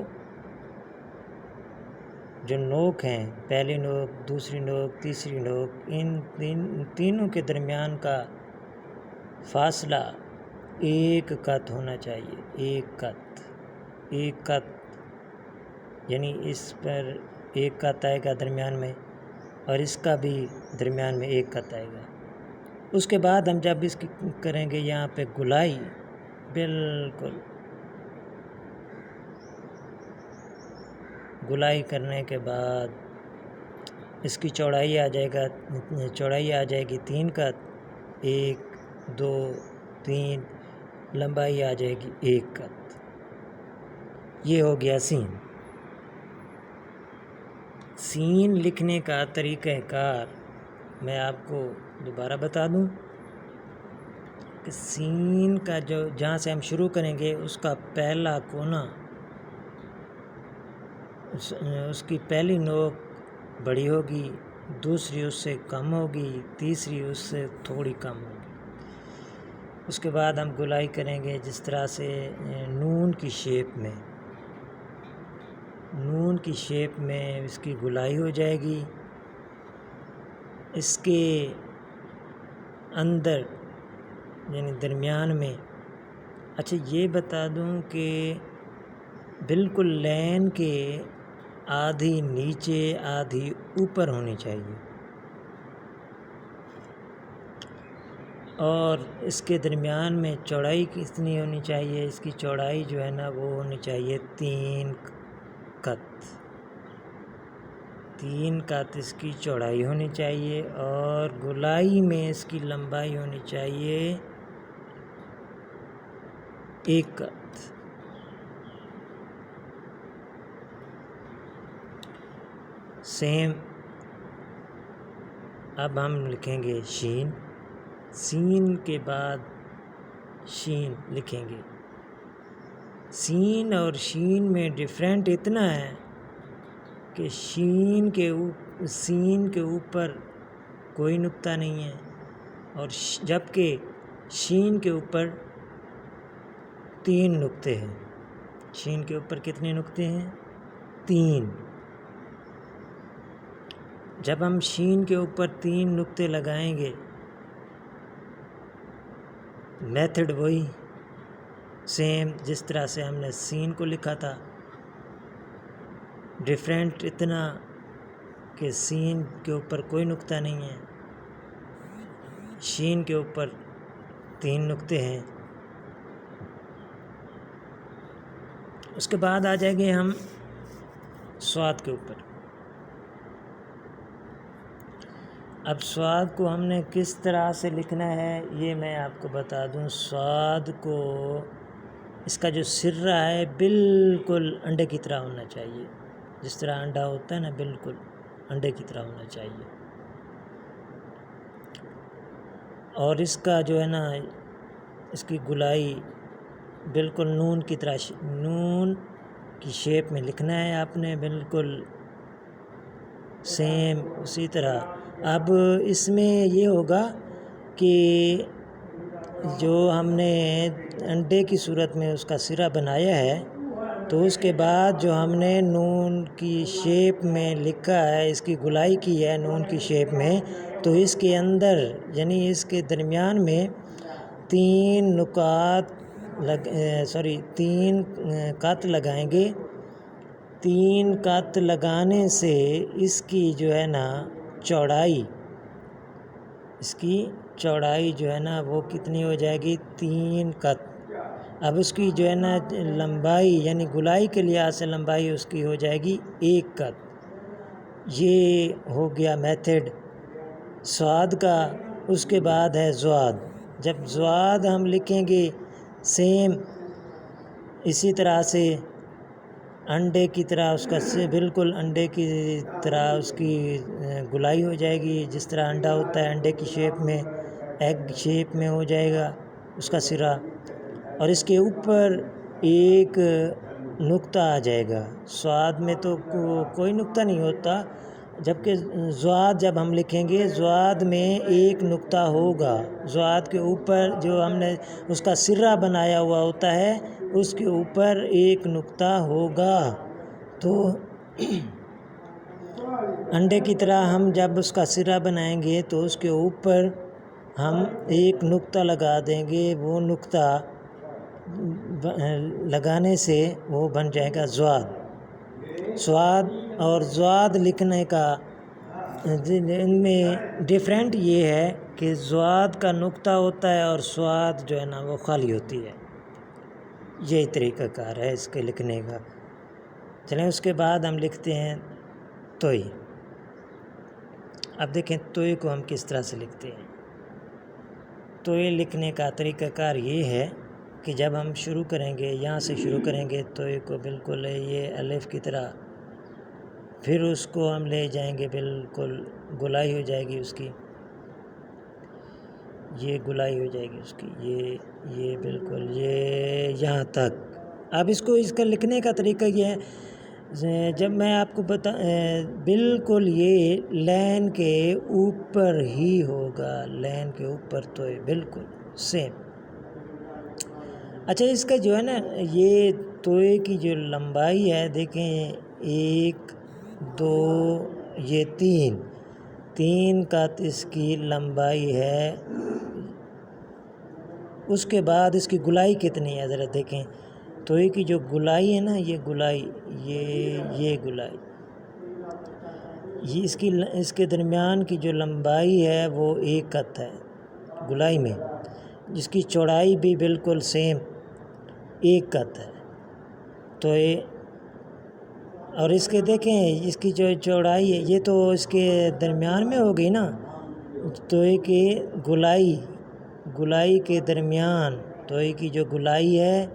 جو نوک ہیں، پہلی نوک، دوسری نوک، تیسری نوک، ان تینوں کے درمیان کا فاصلہ 1 قط ہونا چاہیے. 1 قط یعنی اس پر 1 قط آئے گا درمیان میں، اور اس کا بھی درمیان میں 1 قط آئے گا. اس کے بعد ہم جب اس کی کریں گے یہاں پہ گلائی، بالکل گلائی کرنے کے بعد اس کی چوڑائی آ جائے گی 3 قط، 1 2 3، لمبائی آ جائے گی 1 قط. یہ ہو گیا سین. سین لکھنے کا طریقہ کار میں آپ کو دوبارہ بتا دوں کہ سین کا جہاں سے ہم شروع کریں گے اس کا پہلا کونا، اس کی پہلی نوک بڑی ہوگی، دوسری اس سے کم ہوگی، تیسری اس سے تھوڑی کم ہوگی. اس کے بعد ہم گلائی کریں گے جس طرح سے نون کی شیپ میں اس کی گلائی ہو جائے گی. اس کے اندر یعنی درمیان میں، اچھا یہ بتا دوں کہ بالکل لین کے آدھی نیچے آدھی اوپر ہونی چاہیے، اور اس کے درمیان میں چوڑائی کتنی ہونی چاہیے، اس کی چوڑائی جو ہے نا وہ ہونی چاہیے 3 قط. 3 قط اس کی چوڑائی ہونی چاہیے، اور گلائی میں اس کی لمبائی ہونی چاہیے 1 قط. سیم. اب ہم لکھیں گے شین. سین کے بعد شین لکھیں گے. سین اور شین میں ڈیفرنٹ اتنا ہے کہ سین کے اوپر کوئی نقطہ نہیں ہے، اور جبکہ شین کے اوپر 3 نقطے ہیں۔ شین کے اوپر کتنے نقطے ہیں؟ 3۔ جب ہم شین کے اوپر 3 نقطے لگائیں گے، میتھڈ وہی سیم جس طرح سے ہم نے سین کو لکھا تھا، ڈیفرنٹ اتنا کہ سین کے اوپر کوئی نقطہ نہیں ہے، شین کے اوپر 3 نقطے ہیں۔ اس کے بعد آ جائیں گے ہم صاد کے اوپر۔ اب صاد کو ہم نے کس طرح سے لکھنا ہے یہ میں آپ کو بتا دوں۔ صاد کو اس کا جو سرہ ہے بالکل انڈے کی طرح ہونا چاہیے، جس طرح انڈا ہوتا ہے نا، بالکل انڈے کی طرح ہونا چاہیے۔ اور اس کا جو ہے نا، اس کی گلائی بالکل نون کی طرح، نون کی شیپ میں لکھنا ہے آپ نے، بالکل سیم اسی طرح۔ اب اس میں یہ ہوگا کہ جو ہم نے انڈے کی صورت میں اس کا سرہ بنایا ہے، تو اس کے بعد جو ہم نے نون کی شیپ میں لکھا ہے، اس کی گلائی کی ہے نون کی شیپ میں، تو اس کے اندر یعنی اس کے درمیان میں 3 قط لگائیں گے۔ 3 قط لگانے سے اس کی جو ہے نا چوڑائی، اس کی چوڑائی جو ہے نا وہ کتنی ہو جائے گی؟ 3 قط۔ اب اس کی جو ہے نا لمبائی، یعنی گلائی کے لحاظ سے لمبائی اس کی ہو جائے گی 1 قط۔ یہ ہو گیا میتھڈ صاد کا۔ اس کے بعد ہے ضاد۔ جب ضاد ہم لکھیں گے سیم اسی طرح سے انڈے کی طرح، اس کا بالکل انڈے کی طرح اس کی گلائی ہو جائے گی، جس طرح انڈا ہوتا ہے انڈے کی شیپ میں، ایگ شیپ میں ہو جائے گا اس کا سرہ، اور اس کے اوپر 1 نقطہ آ جائے گا۔ صاد میں تو کوئی نقطہ نہیں ہوتا، جبکہ ضاد جب ہم لکھیں گے، ضاد میں 1 نقطہ ہوگا۔ ضاد کے اوپر جو ہم نے اس کا سرہ بنایا ہوا ہوتا ہے، اس کے اوپر 1 نقطہ ہوگا۔ تو انڈے کی طرح ہم جب اس کا سرہ بنائیں گے تو اس کے اوپر ہم 1 نقطہ لگا دیں گے، وہ نقطہ لگانے سے وہ بن جائے گا ضاد۔ صاد اور ضاد لکھنے کا ان میں ڈیفرنٹ یہ ہے کہ ضاد کا نقطہ ہوتا ہے اور صاد جو ہے نا وہ خالی ہوتی ہے۔ یہی طریقہ کار ہے اس کے لکھنے کا۔ چلیں اس کے بعد ہم لکھتے ہیں توئی۔ اب دیکھیں توئی کو ہم کس طرح سے لکھتے ہیں۔ توئی لکھنے کا طریقہ کار یہ ہے کہ جب ہم شروع کریں گے، یہاں سے شروع کریں گے توئی کو، بالکل یہ الف کی طرح، پھر اس کو ہم لے جائیں گے، بالکل گلائی ہو جائے گی اس کی، یہ گلائی ہو جائے گی اس کی، یہ بالکل یہ یہاں تک۔ اب اس کا لکھنے کا طریقہ یہ ہے، جب میں آپ کو بالکل یہ لین کے اوپر ہی ہوگا، لین کے اوپر توئی بالکل سیم۔ اچھا، اس کا جو ہے نا یہ توئی کی جو لمبائی ہے، دیکھیں 1 2 یہ 3 قط اس کی لمبائی ہے۔ اس کے بعد اس کی گلائی کتنی ہے ذرا دیکھیں۔ توئی کی جو گلائی ہے نا، یہ گلائی، یہ گلائی، یہ اس کے درمیان کی جو لمبائی ہے وہ 1 قط ہے گلائی میں، جس کی چوڑائی بھی بالکل سیم 1 قط ہے۔ تو اور اس کے دیکھیں اس کی جو چوڑائی ہے، یہ تو اس کے درمیان میں ہو گئی نا، توئی کی گلائی کے درمیان، توئی کی جو گلائی ہے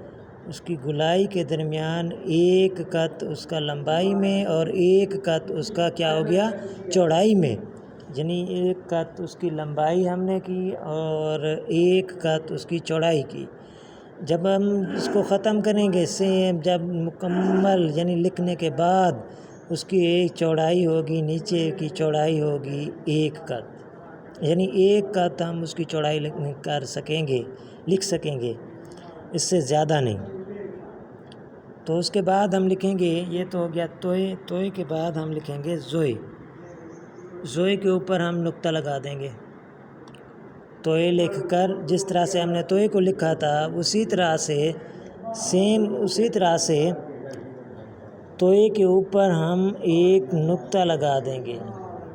اس کی گلائی کے درمیان 1 قط اس کا لمبائی میں اور 1 قط اس کا کیا ہو گیا؟ چوڑائی میں، یعنی 1 قط اس کی لمبائی ہم نے کی اور 1 قط اس کی چوڑائی کی۔ جب ہم اس کو ختم کریں گے، سیم جب مکمل یعنی لکھنے کے بعد اس کی ایک چوڑائی ہوگی، نیچے کی چوڑائی ہوگی 1 قد، یعنی 1 قد ہم اس کی چوڑائی لکھ سکیں گے، اس سے زیادہ نہیں۔ تو اس کے بعد ہم لکھیں گے، یہ تو ہو گیا توئے کے بعد ہم لکھیں گے زوئے کے اوپر ہم نقطہ لگا دیں گے۔ توئے لکھ کر جس طرح سے ہم نے توئے کو لکھا تھا اسی طرح سے توئے کے اوپر ہم ایک نقطہ لگا دیں گے،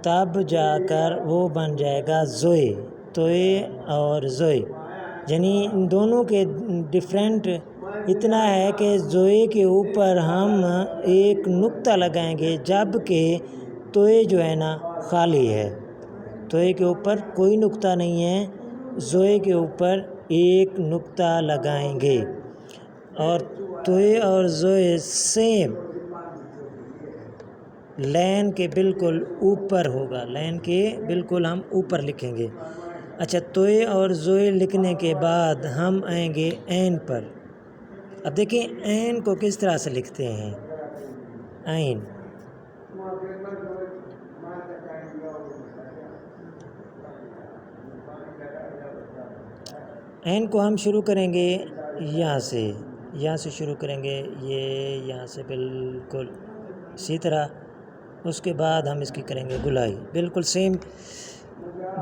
تب جا کر وہ بن جائے گا زوئے۔ توئے اور زوئے یعنی ان دونوں کے ڈفرینٹ اتنا ہے کہ زوئے کے اوپر ہم ایک نقطہ لگائیں گے، جب کہ توئے جو ہے نا خالی ہے، توئے کے اوپر کوئی نقطہ نہیں ہے، زوئے کے اوپر ایک نقطہ لگائیں گے۔ اور توئے اور زوئے سیم لین کے بالکل اوپر ہوگا، لین کے بالکل ہم اوپر لکھیں گے۔ اچھا، توئے اور زوئے لکھنے کے بعد ہم آئیں گے عین پر۔ اب دیکھیں عین کو کس طرح سے لکھتے ہیں۔ عین کو ہم شروع کریں گے یہاں سے شروع کریں گے، یہ یہاں سے بالکل اسی طرح۔ اس کے بعد ہم اس کی کریں گے گلائی، بالکل سیم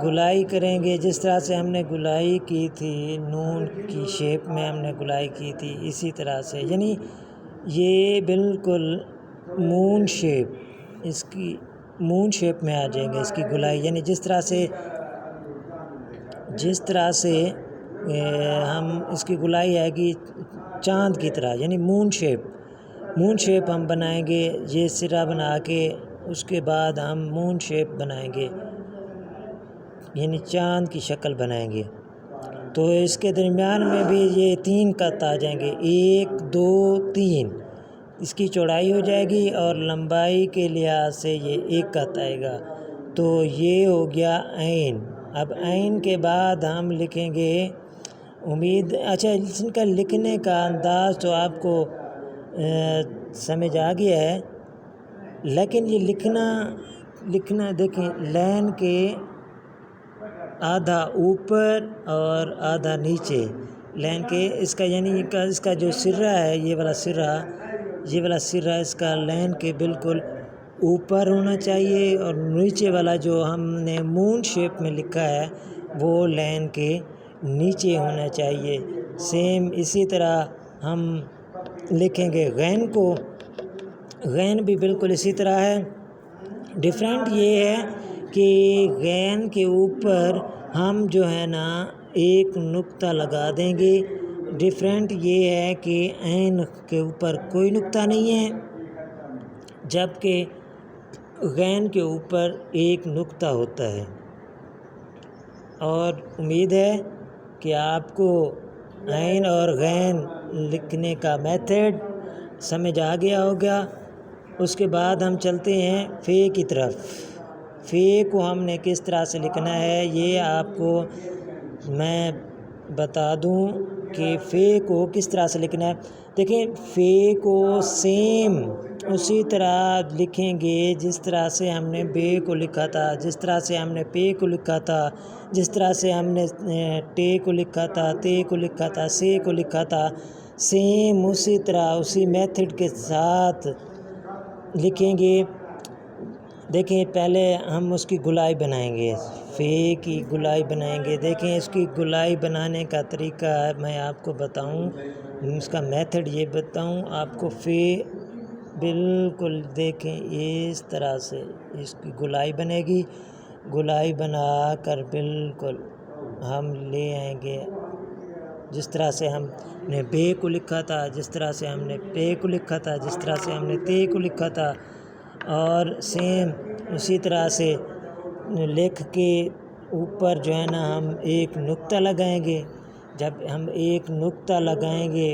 گلائی کریں گے جس طرح سے ہم نے گلائی کی تھی، نون کی شیپ میں ہم نے گلائی کی تھی، اسی طرح سے یعنی یہ بالکل مون شیپ میں آ جائیں گے اس کی گلائی، یعنی جس طرح سے ہم اس کی گلائی آئے گی چاند کی طرح، یعنی مون شیپ ہم بنائیں گے، یہ سرا بنا کے اس کے بعد ہم مون شیپ بنائیں گے، یعنی چاند کی شکل بنائیں گے۔ تو اس کے درمیان میں بھی یہ 3 قط آ جائیں گے، 1 2 3 اس کی چوڑائی ہو جائے گی، اور لمبائی کے لحاظ سے یہ 1 قط آئے گا۔ تو یہ ہو گیا عین۔ اب عین کے بعد ہم لکھیں گے اچھا اس کا لکھنے کا انداز تو آپ کو سمجھ آ گیا ہے، لیکن یہ لکھنا دیکھیں، لین کے آدھا اوپر اور آدھا نیچے، لین کے اس کا یعنی اس کا جو سرا ہے، یہ والا سرا اس کا لین کے بالکل اوپر ہونا چاہیے، اور نیچے والا جو ہم نے مون شیپ میں لکھا ہے وہ لین کے نیچے ہونا چاہیے۔ سیم اسی طرح ہم لکھیں گے غین کو، غین بھی بالکل اسی طرح ہے۔ ڈفرینٹ یہ ہے کہ غین کے اوپر ہم جو ہے نا ایک نقطہ لگا دیں گے، ڈفرینٹ یہ ہے کہ عین کے اوپر کوئی نقطہ نہیں ہے، جبکہ غین کے اوپر ایک نقطہ ہوتا ہے۔ اور امید ہے کہ آپ کو عین اور غین لکھنے کا میتھڈ سمجھ آ گیا ہوگا۔ اس کے بعد ہم چلتے ہیں فے کی طرف۔ فے کو ہم نے کس طرح سے لکھنا ہے یہ آپ کو میں بتا دوں کہ فے کو کس طرح سے لکھنا ہے۔ دیکھیں فے کو سیم اسی طرح لکھیں گے جس طرح سے ہم نے بے کو لکھا تھا، جس طرح سے ہم نے پے کو لکھا تھا، جس طرح سے ہم نے ٹے کو لکھا تھا، تے کو لکھا تھا، سے کو لکھا تھا، سیم اسی طرح اسی میتھڈ کے ساتھ لکھیں گے۔ دیکھیں پہلے ہم اس کی گلائی بنائیں گے، فے کی گلائی بنائیں گے۔ دیکھیں اس کی گلائی بنانے کا طریقہ میں آپ کو بتاؤں، اس کا میتھڈ یہ بتاؤں آپ کو۔ فے بالکل دیکھیں اس طرح سے اس کی گلائی بنے گی، گلائی بنا کر بالکل ہم لے آئیں گے جس طرح سے ہم نے بے کو لکھا تھا، جس طرح سے ہم نے پے کو لکھا تھا، جس طرح سے ہم نے تے کو لکھا تھا، اور سیم اسی طرح سے لکھ کے اوپر جو ہے نا ہم ایک نقطہ لگائیں گے۔ جب ہم ایک نقطہ لگائیں گے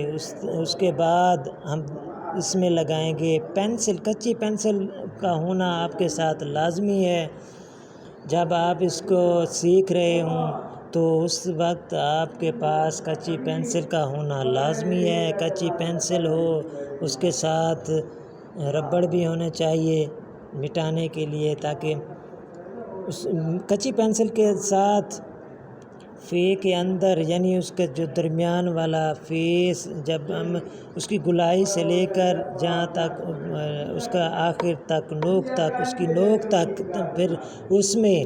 اس کے بعد ہم اس میں لگائیں گے پینسل، کچی پینسل کا ہونا آپ کے ساتھ لازمی ہے۔ جب آپ اس کو سیکھ رہے ہوں تو اس وقت آپ کے پاس کچی پینسل کا ہونا لازمی ہے۔ کچی پینسل ہو، اس کے ساتھ ربڑ بھی ہونا چاہیے مٹانے کے لیے، تاکہ اس کچی پینسل کے ساتھ فے کے اندر، یعنی اس کا جو درمیان والا فیس، جب ہم اس کی گلائی سے لے کر جہاں تک اس کا آخر تک نوک تک، اس کی نوک تک، پھر اس میں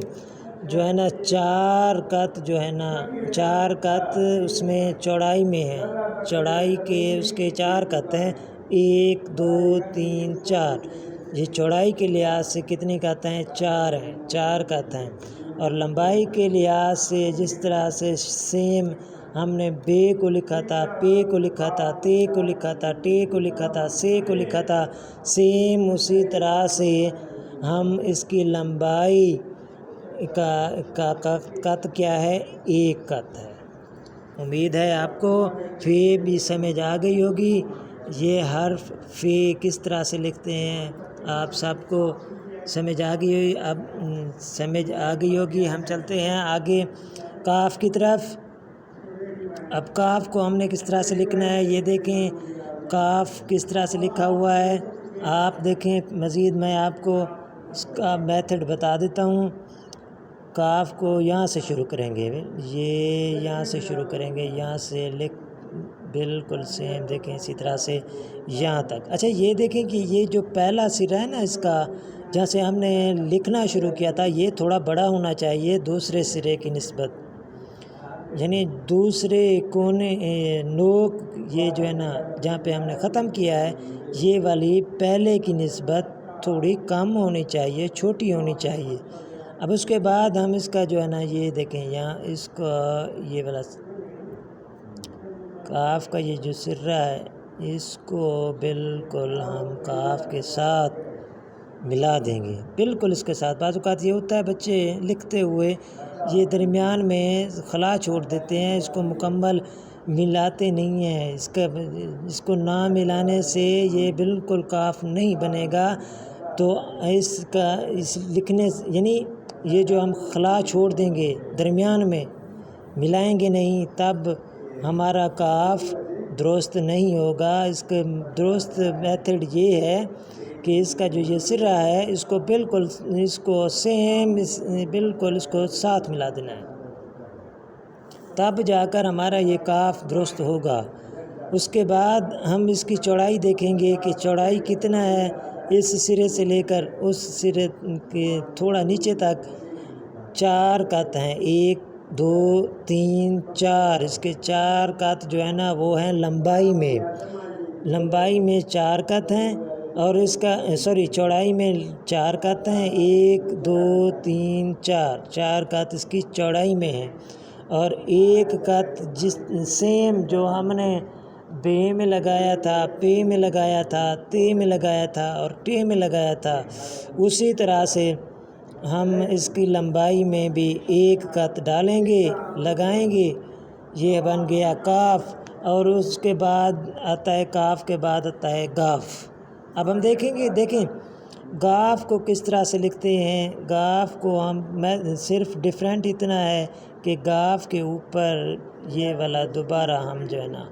جو ہے نا 4 قط جو ہے نا 4 قط اس میں چوڑائی میں ہے، چوڑائی کے اس کے 4 قط ہیں، 1 2 3 4، یہ چوڑائی کے لحاظ سے کتنی قط ہیں؟ 4 ہیں، 4 قط ہیں۔ اور لمبائی کے لحاظ سے جس طرح سے سیم ہم نے بے کو لکھا تھا، پے کو لکھا تھا، تے کو لکھا تھا، ٹے کو لکھا تھا، سے کو لکھا تھا، سیم اسی طرح سے ہم اس کی لمبائی کا قط کیا ہے؟ 1 قط ہے۔ امید ہے آپ کو فے بھی سمجھ آ گئی ہوگی۔ یہ حرف فے کس طرح سے لکھتے ہیں آپ سب کو سمجھ آ گئی ہوگی۔ اب سمجھ آ گئی ہوگی۔ ہم چلتے ہیں آگے کاف کی طرف۔ اب کاف کو ہم نے کس طرح سے لکھنا ہے یہ دیکھیں، کاف کس طرح سے لکھا ہوا ہے آپ دیکھیں۔ مزید میں آپ کو اس کا میتھڈ بتا دیتا ہوں۔ کاف کو یہاں سے شروع کریں گے، یہ یہاں سے شروع کریں گے، یہاں سے لکھ بالکل سیم دیکھیں اسی طرح سے یہاں تک۔ اچھا یہ دیکھیں کہ یہ جو پہلا سرا ہے نا اس کا، جہاں سے ہم نے لکھنا شروع کیا تھا، یہ تھوڑا بڑا ہونا چاہیے دوسرے سرے کی نسبت، یعنی دوسرے کونے نوک یہ جو ہے نا جہاں پہ ہم نے ختم کیا ہے، یہ والی پہلے کی نسبت تھوڑی کم ہونی چاہیے، چھوٹی ہونی چاہیے۔ اب اس کے بعد ہم اس کا جو ہے نا یہ دیکھیں یہاں اس کا یہ والا کاف کا یہ جو سرہ ہے اس کو بالکل ہم کاف کے ساتھ ملا دیں گے، بالکل اس کے ساتھ۔ بعض اوقات یہ ہوتا ہے بچے لکھتے ہوئے یہ درمیان میں خلا چھوڑ دیتے ہیں، اس کو مکمل ملاتے نہیں ہیں، اس کو نہ ملانے سے یہ بالکل کاف نہیں بنے گا۔ تو اس لکھنے یعنی یہ جو ہم خلا چھوڑ دیں گے درمیان میں، ملائیں گے نہیں، تب ہمارا کاف درست نہیں ہوگا۔ اس کا درست میتھڈ یہ ہے کہ اس کا جو یہ سرہ ہے اس کو بالکل اس کو سیم بالکل اس کو ساتھ ملا دینا ہے، تب جا کر ہمارا یہ کاف درست ہوگا۔ اس کے بعد ہم اس کی چوڑائی دیکھیں گے کہ چوڑائی کتنا ہے، اس سرے سے لے کر اس سرے کے تھوڑا نیچے تک 4 قط ہیں، 1 2 3 4، اس کے 4 قط جو ہے نا وہ ہیں لمبائی میں 4 قط ہیں، اور اس کا چوڑائی میں 4 قط ہیں، 1 2 3 4 قط اس کی چوڑائی میں ہیں، اور 1 قط جس سیم جو ہم نے بے میں لگایا تھا، پے میں لگایا تھا، تے میں لگایا تھا اور ٹے میں لگایا تھا، اسی طرح سے ہم اس کی لمبائی میں بھی 1 قط ڈالیں گے، لگائیں گے، یہ بن گیا کاف۔ اور اس کے بعد آتا ہے کاف کے بعد آتا ہے گاف۔ اب ہم دیکھیں گاف کو کس طرح سے لکھتے ہیں۔ گاف کو میں صرف ڈیفرنٹ اتنا ہے کہ گاف کے اوپر یہ والا دوبارہ ہم جو ہے نا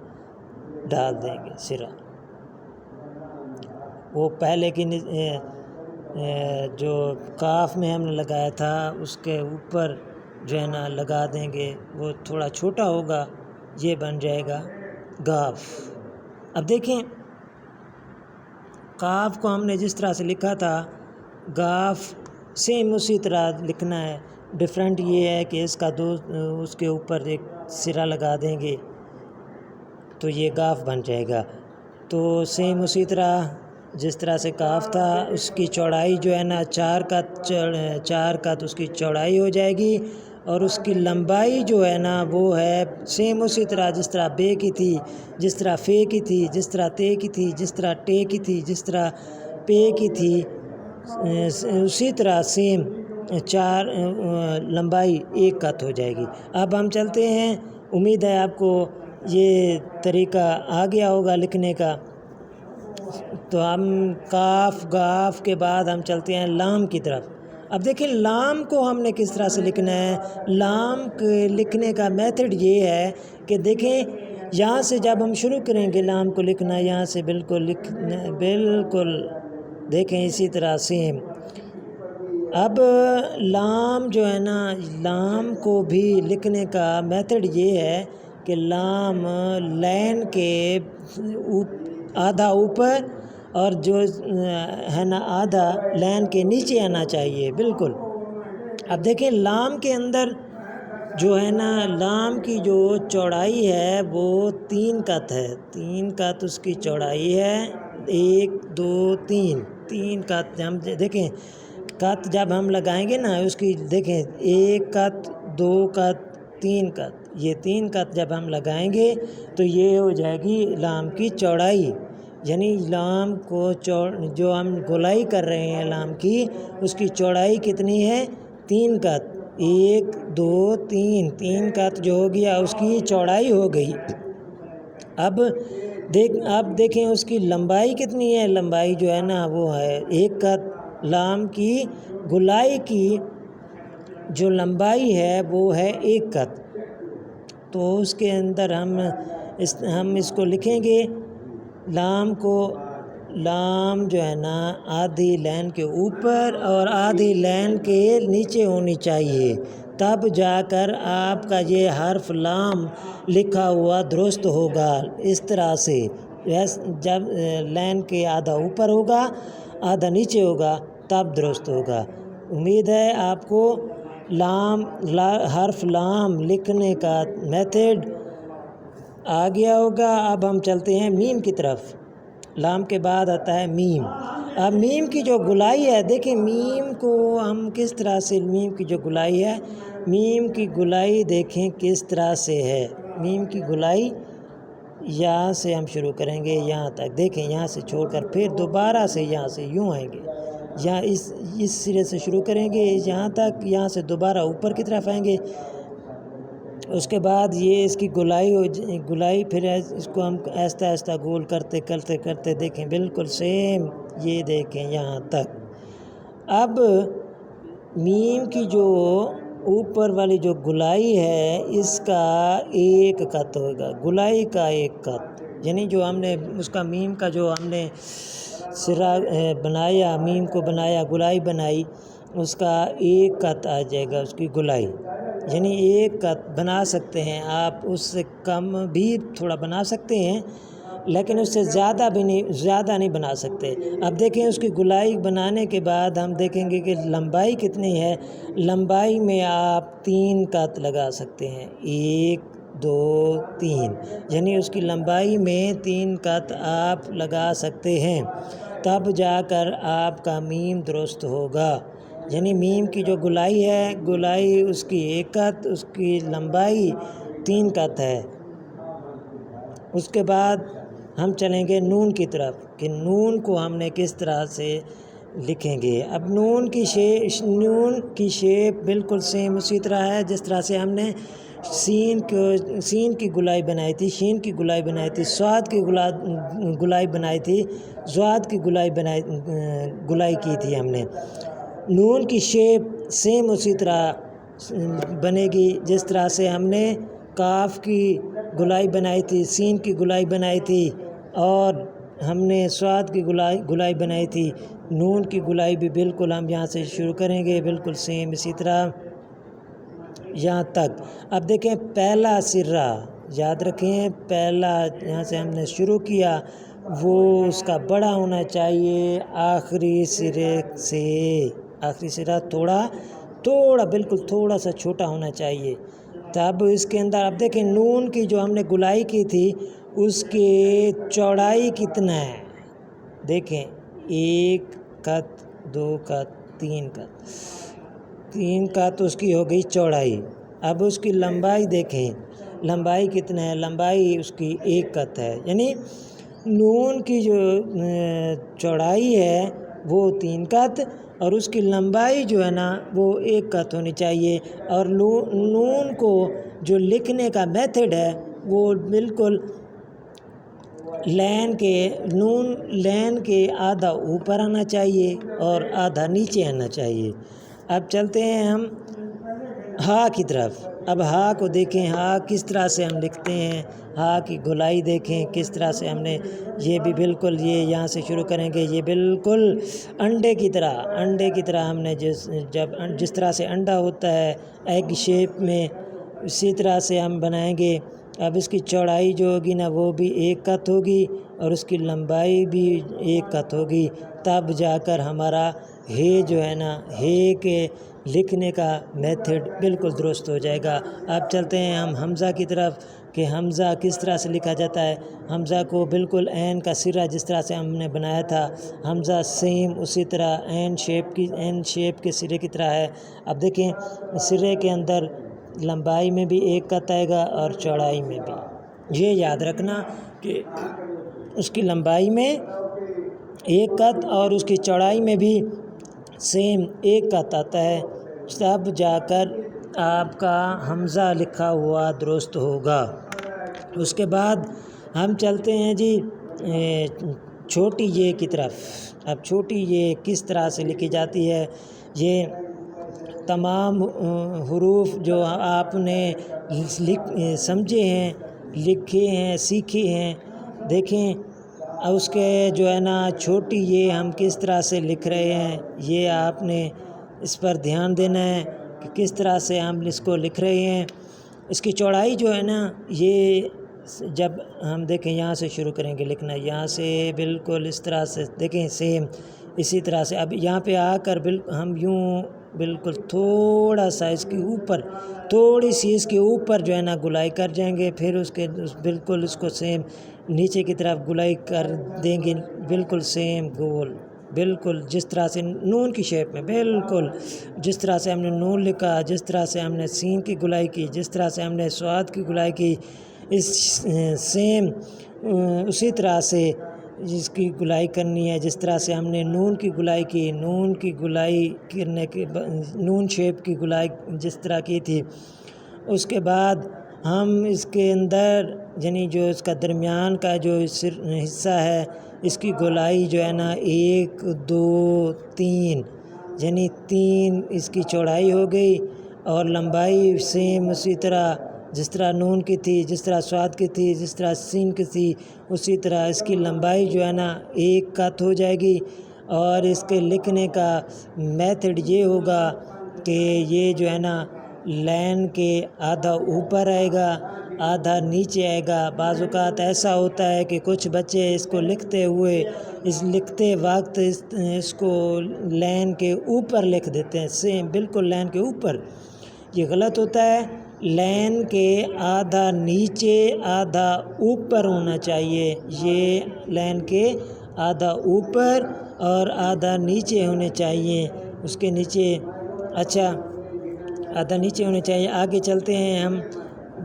ڈال دیں گے سرا، وہ پہلے کی جو کاف میں ہم نے لگایا تھا اس کے اوپر جو ہے نا لگا دیں گے، وہ تھوڑا چھوٹا ہوگا، یہ بن جائے گا گاف۔ اب دیکھیں کاف کو ہم نے جس طرح سے لکھا تھا گاف سیم اسی طرح لکھنا ہے، ڈیفرنٹ یہ ہے کہ اس کے اوپر ایک سرا لگا دیں گے تو یہ گاف بن جائے گا۔ تو سیم اسی طرح جس طرح سے کاف تھا، اس کی چوڑائی جو ہے نا 4 قط اس کی چوڑائی ہو جائے گی، اور اس کی لمبائی جو ہے نا وہ ہے سیم اسی طرح جس طرح بے کی تھی، جس طرح فے کی تھی، جس طرح تے کی تھی، جس طرح ٹے کی تھی، جس طرح پے کی تھی، اسی طرح سیم 4 لمبائی 1 قط ہو جائے گی۔ اب ہم چلتے ہیں، امید ہے آپ کو یہ طریقہ آ گیا ہوگا لکھنے کا۔ تو ہم کاف گاف کے بعد ہم چلتے ہیں لام کی طرف۔ اب دیکھیں لام کو ہم نے کس طرح سے لکھنا ہے۔ لام کے لکھنے کا میتھڈ یہ ہے کہ دیکھیں یہاں سے جب ہم شروع کریں گے لام کو لکھنا، یہاں سے بالکل دیکھیں اسی طرح سیم. اب لام جو ہے نا، لام کو بھی لکھنے کا میتھڈ یہ ہے کہ لام لین کے آدھا اوپر اور جو ہے نا آدھا لین کے نیچے آنا چاہیے بالکل. اب دیکھیں لام کے اندر جو ہے نا، لام کی جو چوڑائی ہے وہ 3 قط ہے. 3 قط اس کی چوڑائی ہے. 1 2 3 قط. ہم دیکھیں قط جب ہم لگائیں گے نا اس کی، دیکھیں 1 قط 2 قط 3 قط، یہ 3 قط جب ہم لگائیں گے تو یہ ہو جائے گی لام کی چوڑائی. یعنی لام کو جو ہم گولائی کر رہے ہیں لام کی، اس کی چوڑائی کتنی ہے؟ 3 قط. 1 2 3 قط جو ہو گیا اس کی چوڑائی ہو گئی. اب دیکھیں اس کی لمبائی کتنی ہے. لمبائی جو ہے نا وہ ہے 1 قط. لام کی گولائی کی جو لمبائی ہے وہ ہے 1 قط. تو اس کے اندر ہم اس کو لکھیں گے. لام جو ہے نا آدھی لین کے اوپر اور آدھی لین کے نیچے ہونی چاہیے، تب جا کر آپ کا یہ حرف لام لکھا ہوا درست ہوگا. اس طرح سے جب لین کے آدھا اوپر ہوگا آدھا نیچے ہوگا تب درست ہوگا. امید ہے آپ کو حرف لام لکھنے کا میتھڈ آ گیا ہوگا. اب ہم چلتے ہیں میم کی طرف. لام کے بعد آتا ہے میم. اب میم کی جو گولائی ہے، دیکھیں میم کو ہم کس طرح سے، میم کی جو گولائی ہے، میم کی گولائی دیکھیں کس طرح سے ہے. میم کی گولائی یہاں سے ہم شروع کریں گے یہاں تک. دیکھیں یہاں سے چھوڑ کر پھر دوبارہ سے یہاں سے یوں آئیں گے، یہاں اس سرے سے شروع کریں گے یہاں تک، یہاں سے دوبارہ اوپر کی طرف آئیں گے. اس کے بعد یہ اس کی گولائی پھر اس کو ہم آہستہ آہستہ گول کرتے کرتے کرتے دیکھیں بالکل سیم، یہ دیکھیں یہاں تک. اب میم کی جو اوپر والی جو گولائی ہے اس کا 1 قط ہوگا. گولائی کا 1 قط، یعنی جو ہم نے اس کا میم کا جو ہم نے سرا بنایا، میم کو بنایا، گولائی بنائی، اس کا 1 قط آ جائے گا اس کی گولائی. یعنی 1 قط بنا سکتے ہیں آپ، اس سے کم بھی تھوڑا بنا سکتے ہیں لیکن اس سے زیادہ نہیں بنا سکتے. اب دیکھیں اس کی گولائی بنانے کے بعد ہم دیکھیں گے کہ لمبائی کتنی ہے. لمبائی میں آپ 3 قط لگا سکتے ہیں. 1 2 3، یعنی اس کی لمبائی میں 3 قط آپ لگا سکتے ہیں، تب جا کر آپ کا میم درست ہوگا. یعنی میم کی جو گولائی ہے، گولائی اس کی 1 قط، اس کی لمبائی 3 قط ہے. اس کے بعد ہم چلیں گے نون کی طرف کہ نون کو ہم نے کس طرح سے لکھیں گے. اب نون کی شیپ بالکل سیم اسی طرح ہے جس طرح سے ہم نے سین کی گولائی بنائی تھی، شین کی گولائی بنائی تھی، صاد کی گولائی بنائی تھی، زواد کی گولائی کی تھی ہم نے. نون کی شیپ سیم اسی طرح بنے گی جس طرح سے ہم نے کاف کی گولائی بنائی تھی، سین کی گولائی بنائی تھی اور ہم نے صاد کی گولائی بنائی تھی. نون کی گولائی بھی بالکل ہم یہاں سے شروع کریں گے بالکل سیم اسی طرح یہاں تک. اب دیکھیں پہلا سرہ یاد رکھیں، پہلا یہاں سے ہم نے شروع کیا وہ اس کا بڑا ہونا چاہیے آخری سرے سے. آخری سرہ تھوڑا بالکل تھوڑا سا چھوٹا ہونا چاہیے. تب اس کے اندر اب دیکھیں نون کی جو ہم نے گولائی کی تھی اس کی چوڑائی کتنا ہے. دیکھیں 1 قط 2 قط 3 قط، 3 قط اس کی ہو گئی چوڑائی. اب اس کی لمبائی دیکھیں، لمبائی کتنا ہے. لمبائی اس کی 1 قط ہے. یعنی نون کی جو چوڑائی ہے وہ 3 قط اور اس کی لمبائی جو ہے نا وہ 1 قط ہونی چاہیے. اور نون کو جو لکھنے کا میتھڈ ہے وہ بالکل لین کے آدھا اوپر آنا چاہیے اور آدھا نیچے آنا چاہیے. اب چلتے ہیں ہم ہا کی طرف. اب ہا کو دیکھیں، ہا کس طرح سے ہم لکھتے ہیں، ہا کی گولائی دیکھیں کس طرح سے ہم نے، یہ بھی بالکل یہ یہاں سے شروع کریں گے، یہ بالکل انڈے کی طرح ہم نے جس طرح سے انڈا ہوتا ہے ایگ شیپ میں، اسی طرح سے ہم بنائیں گے۔ اب اس کی چوڑائی جو ہوگی نا وہ بھی 1 قط ہوگی اور اس کی لمبائی بھی 1 قط ہوگی، تب جا کر ہمارا ہے جو ہے نا ہے کے لکھنے کا میتھڈ بالکل درست ہو جائے گا۔ اب چلتے ہیں ہم حمزہ کی طرف کہ حمزہ کس طرح سے لکھا جاتا ہے۔ حمزہ کو بالکل عین کا سرہ جس طرح سے ہم نے بنایا تھا، حمزہ سیم اسی طرح عین شیپ کے سرے کی طرح ہے۔ اب دیکھیں سرے کے اندر لمبائی میں بھی 1 قط آئے گا اور چوڑائی میں بھی، یہ یاد رکھنا کہ اس کی لمبائی میں 1 قط اور اس کی چوڑائی میں بھی سیم 1 قط آتا ہے، تب جا کر آپ کا حمزہ لکھا ہوا درست ہوگا۔ اس کے بعد ہم چلتے ہیں جی چھوٹی یہ کی طرف۔ اب چھوٹی یہ کس طرح سے لکھی جاتی ہے، یہ تمام حروف جو آپ نے سمجھے ہیں، لکھے ہیں، سیکھے ہیں، دیکھیں اس کے جو ہے نا چھوٹی یہ ہم کس طرح سے لکھ رہے ہیں، یہ آپ نے اس پر دھیان دینا ہے کہ کس طرح سے ہم اس کو لکھ رہے ہیں۔ اس کی چوڑائی جو ہے نا یہ جب ہم دیکھیں یہاں سے شروع کریں گے لکھنا، یہاں سے بالکل اس طرح سے دیکھیں سیم اسی طرح سے۔ اب یہاں پہ آ کر ہم یوں بالکل تھوڑا سا اس کے اوپر، تھوڑی سی اس کے اوپر جو ہے نا گلائی کر جائیں گے، پھر اس کے بالکل اس کو سیم نیچے کی طرف گلائی کر دیں گے، بالکل سیم گول، بالکل جس طرح سے نون کی شیپ میں، بالکل جس طرح سے ہم نے نون لکھا، جس طرح سے ہم نے سین کی گلائی کی، جس طرح سے ہم نے صاد کی گلائی کی، اس سیم اسی طرح سے جس کی گلائی کرنی ہے، جس طرح سے ہم نے نون کی گلائی کی، نون کی گلائی کرنے کے نون شیپ کی گلائی جس طرح کی تھی، اس کے بعد ہم اس کے اندر یعنی جو اس کا درمیان کا جو حصہ ہے اس کی گولائی جو ہے نا 1 2 3 یعنی 3 اس کی چوڑائی ہو گئی اور لمبائی سیم اسی طرح جس طرح نون کی تھی، جس طرح صاد کی تھی، جس طرح سین کی تھی، اسی طرح اس کی لمبائی جو ہے نا 1 قط ہو جائے گی۔ اور اس کے لکھنے کا میتھڈ یہ ہوگا کہ یہ جو ہے نا لین کے آدھا اوپر آئے گا، آدھا نیچے آئے گا۔ بعض اوقات ایسا ہوتا ہے کہ کچھ بچے اس کو لکھتے وقت اس کو لین کے اوپر لکھ دیتے ہیں، سیم بالکل لین کے اوپر، یہ غلط ہوتا ہے۔ لین کے آدھا نیچے آدھا اوپر ہونا چاہیے، یہ لین کے آدھا اوپر اور آدھا نیچے ہونے چاہیے، اس کے نیچے اچھا آدھا نیچے ہونے چاہیے۔ آگے چلتے ہیں ہم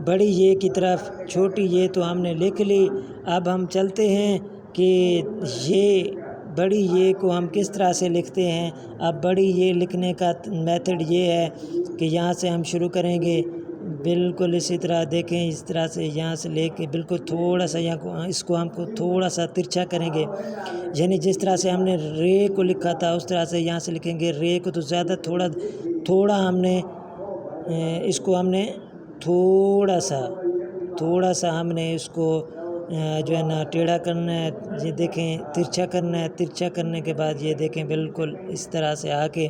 بڑی یہ کی طرف۔ چھوٹی یہ تو ہم نے لکھ لی، اب ہم چلتے ہیں کہ یہ بڑی یہ کو ہم کس طرح سے لکھتے ہیں۔ اب بڑی یہ لکھنے کا میتھڈ یہ ہے کہ یہاں سے ہم شروع کریں گے، بالکل اسی طرح دیکھیں اس طرح سے یہاں سے لے کے بالکل تھوڑا سا اس کو ہم کو تھوڑا سا ترچھا کریں گے، یعنی جس طرح سے ہم نے رے کو لکھا تھا اس طرح سے یہاں سے لکھیں گے۔ رے کو تو زیادہ تھوڑا ہم نے اس کو ہم نے تھوڑا سا ہم نے اس کو جو ہے نا ٹیڑھا کرنا ہے، یہ دیکھیں ترچھا کرنا ہے، ترچھا کرنے کے بعد یہ دیکھیں بالکل اس طرح سے آ کے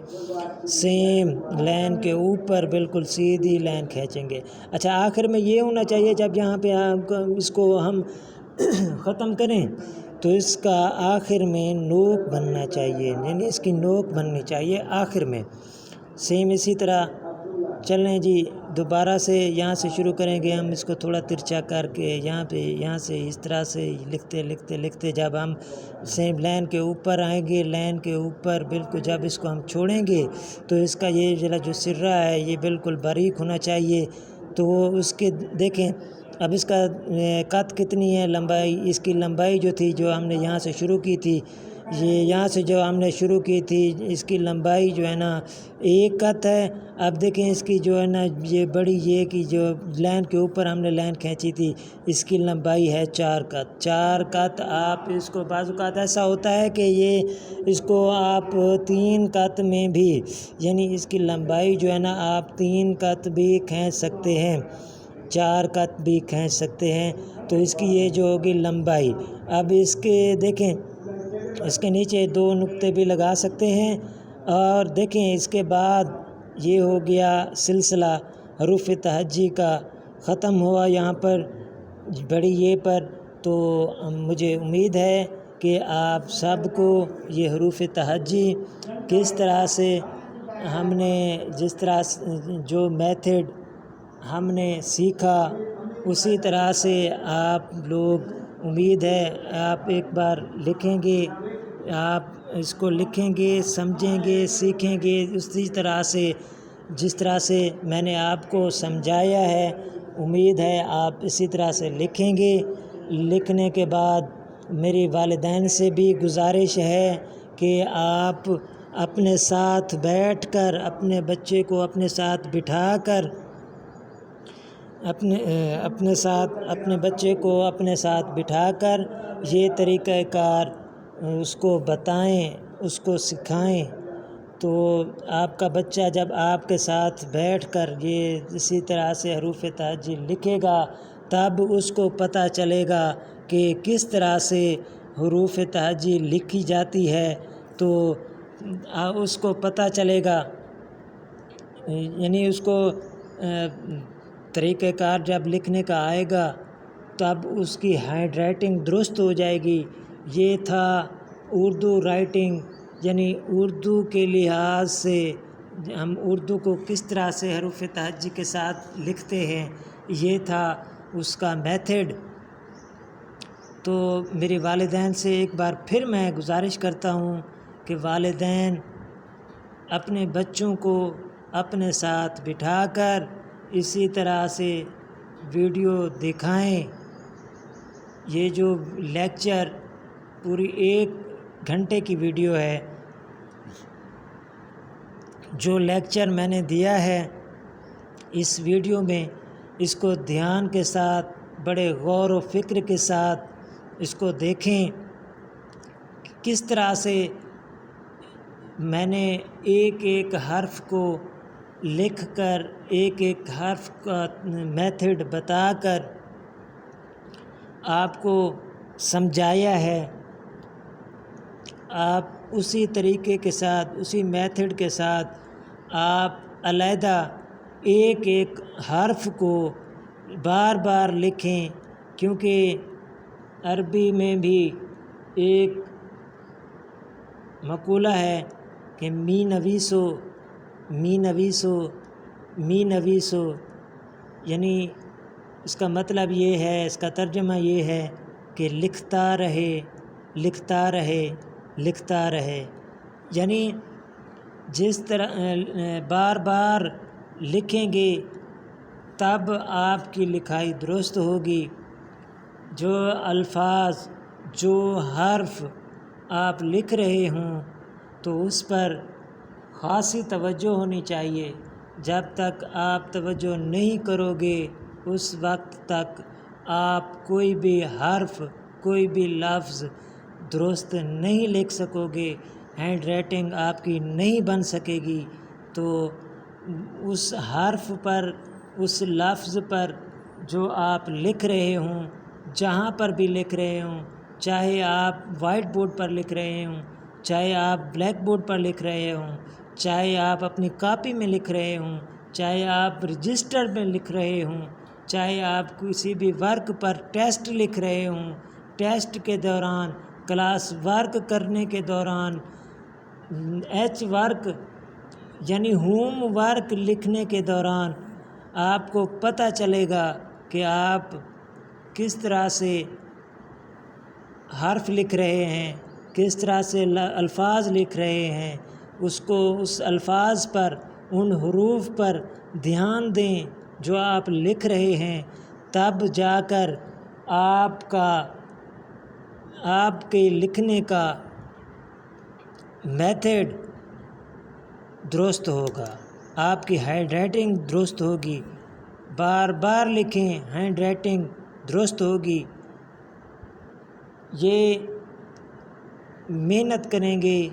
سیم لین کے اوپر بالکل سیدھی لین کھینچیں گے۔ اچھا آخر میں یہ ہونا چاہیے جب یہاں پہ اس کو ہم ختم کریں تو اس کا آخر میں نوک بننا چاہیے، یعنی اس کی نوک بننی چاہیے آخر میں۔ سیم اسی طرح چلیں جی، دوبارہ سے یہاں سے شروع کریں گے ہم اس کو تھوڑا ترچھا کر کے یہاں سے اس طرح سے لکھتے جب ہم سیم لین کے اوپر آئیں گے، لین کے اوپر بالکل جب اس کو ہم چھوڑیں گے تو اس کا یہ جو سرہ ہے یہ بالکل باریک ہونا چاہیے۔ تو اس کے دیکھیں اب اس کا قد کتنی ہے، لمبائی، اس کی لمبائی جو تھی جو ہم نے یہاں سے شروع کی تھی یہ یہاں سے جو ہم نے شروع کی تھی اس کی لمبائی جو ہے نا 1 قط ہے. اب دیکھیں اس کی جو ہے نا یہ بڑی یہ کہ جو لائن کے اوپر ہم نے لائن کھینچی تھی اس کی لمبائی ہے 4 قط. 4 قط آپ اس کو بعض اوقات ایسا ہوتا ہے کہ یہ اس کو آپ 3 قط میں بھی یعنی اس کی لمبائی جو ہے نا آپ 3 قط بھی کھینچ سکتے ہیں 4 قط بھی کھینچ سکتے ہیں. تو اس کی یہ جو ہوگی لمبائی. اب اس کے دیکھیں اس کے نیچے 2 نقطے بھی لگا سکتے ہیں. اور دیکھیں اس کے بعد یہ ہو گیا سلسلہ حروف تہجی کا ختم ہوا یہاں پر بڑی یہ پر. تو مجھے امید ہے کہ آپ سب کو یہ حروف تہجی کس طرح سے ہم نے جس طرح جو میتھڈ ہم نے سیکھا اسی طرح سے آپ لوگ امید ہے آپ ایک بار لکھیں گے آپ اس کو لکھیں گے سمجھیں گے سیکھیں گے اسی طرح سے جس طرح سے میں نے آپ کو سمجھایا ہے. امید ہے آپ اسی طرح سے لکھیں گے. لکھنے کے بعد میری والدین سے بھی گزارش ہے کہ آپ اپنے ساتھ بیٹھ کر اپنے بچے کو اپنے ساتھ بٹھا کر اپنے بچے کو اپنے ساتھ بٹھا کر یہ طریقہ کار اس کو بتائیں اس کو سکھائیں. تو آپ کا بچہ جب آپ کے ساتھ بیٹھ کر یہ اسی طرح سے حروف تہجی لکھے گا تب اس کو پتہ چلے گا کہ کس طرح سے حروف تہجی لکھی جاتی ہے. تو اس کو پتہ چلے گا یعنی اس کو طریقہ کار جب لکھنے کا آئے گا تب اس کی ہینڈ رائٹنگ درست ہو جائے گی. یہ تھا اردو رائٹنگ یعنی اردو کے لحاظ سے ہم اردو کو کس طرح سے حروف تہجی کے ساتھ لکھتے ہیں یہ تھا اس کا میتھڈ. تو میرے والدین سے ایک بار پھر میں گزارش کرتا ہوں کہ والدین اپنے بچوں کو اپنے ساتھ بٹھا کر اسی طرح سے ویڈیو دکھائیں. یہ جو لیکچر پوری 1 گھنٹے کی ویڈیو ہے جو لیکچر میں نے دیا ہے اس ویڈیو میں اس کو دھیان کے ساتھ بڑے غور و فکر کے ساتھ اس کو دیکھیں کس طرح سے میں نے ایک ایک حرف کو لکھ کر ایک ایک حرف کا میتھڈ بتا کر آپ کو سمجھایا ہے. آپ اسی طریقے کے ساتھ اسی میتھڈ کے ساتھ آپ علیحدہ ایک ایک حرف کو بار بار لکھیں کیونکہ عربی میں بھی ایک مقولہ ہے کہ می نویسو یعنی اس کا مطلب یہ ہے اس کا ترجمہ یہ ہے کہ لکھتا رہے یعنی جس طرح بار بار لکھیں گے تب آپ کی لکھائی درست ہوگی. جو الفاظ جو حرف آپ لکھ رہے ہوں تو اس پر خاصی توجہ ہونی چاہیے. جب تک آپ توجہ نہیں کرو گے اس وقت تک آپ کوئی بھی حرف کوئی بھی لفظ درست نہیں لکھ سکو گے. ہینڈ رائٹنگ آپ کی نہیں بن سکے گی. تو اس حرف پر اس لفظ پر جو آپ لکھ رہے ہوں جہاں پر بھی لکھ رہے ہوں چاہے آپ وائٹ بورڈ پر لکھ رہے ہوں چاہے آپ بلیک بورڈ پر لکھ رہے ہوں چاہے آپ اپنی کاپی میں لکھ رہے ہوں چاہے آپ رجسٹر میں لکھ رہے ہوں چاہے آپ کسی بھی ورک پر ٹیسٹ لکھ رہے ہوں ٹیسٹ کے دوران کلاس ورک کرنے کے دوران ایچ ورک یعنی ہوم ورک لکھنے کے دوران آپ کو پتہ چلے گا کہ آپ کس طرح سے حرف لکھ رہے ہیں کس طرح سے الفاظ لکھ رہے ہیں. اس الفاظ پر ان حروف پر دھیان دیں جو آپ لکھ رہے ہیں تب جا کر آپ کے لکھنے کا میتھڈ درست ہوگا، آپ کی ہینڈ رائٹنگ درست ہوگی، بار بار لکھیں، ہینڈ رائٹنگ درست ہوگی۔ یہ محنت کریں گے،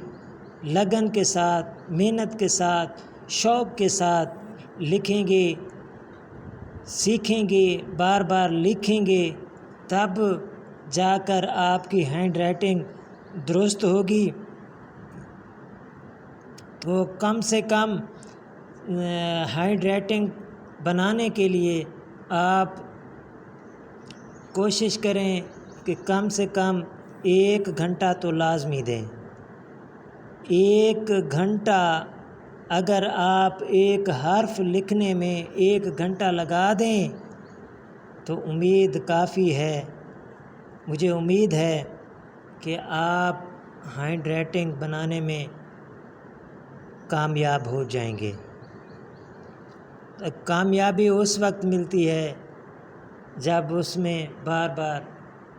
لگن کے ساتھ، محنت کے ساتھ، شوق کے ساتھ لکھیں گے، سیکھیں گے، بار بار لکھیں گے، تب جا کر آپ کی ہینڈ رائٹنگ درست ہوگی۔ تو کم سے کم ہینڈ رائٹنگ بنانے کے لیے آپ کوشش کریں کہ کم سے کم 1 گھنٹہ تو لازمی دیں۔ 1 گھنٹہ اگر آپ ایک حرف لکھنے میں 1 گھنٹہ لگا دیں تو امید کافی ہے، مجھے امید ہے کہ آپ ہینڈ رائٹنگ بنانے میں کامیاب ہو جائیں گے۔ کامیابی اس وقت ملتی ہے جب اس میں بار بار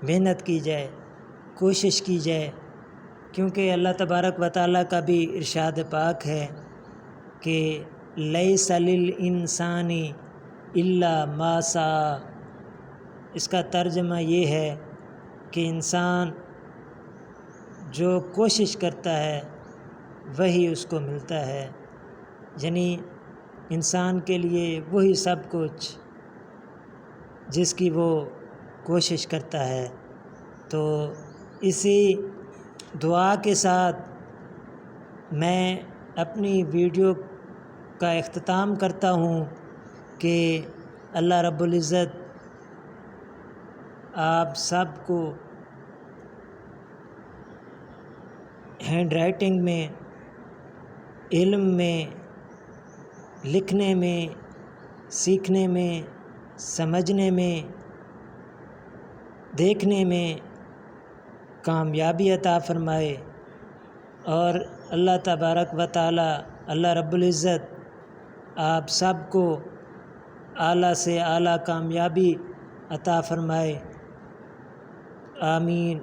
محنت کی جائے، کوشش کی جائے، کیونکہ اللہ تبارک و تعالیٰ کا بھی ارشاد پاک ہے کہ لیس للانسان الا ما سعی۔ اس کا ترجمہ یہ ہے کہ انسان جو کوشش کرتا ہے وہی اس کو ملتا ہے، یعنی انسان کے لیے وہی سب کچھ جس کی وہ کوشش کرتا ہے۔ تو اسی دعا کے ساتھ میں اپنی ویڈیو کا اختتام کرتا ہوں کہ اللہ رب العزت آپ سب کو ہینڈ رائٹنگ میں، علم میں، لکھنے میں، سیکھنے میں، سمجھنے میں، دیکھنے میں کامیابی عطا فرمائے، اور اللہ تبارک و تعالی، اللہ رب العزت آپ سب کو اعلیٰ سے اعلیٰ کامیابی عطا فرمائے، آمین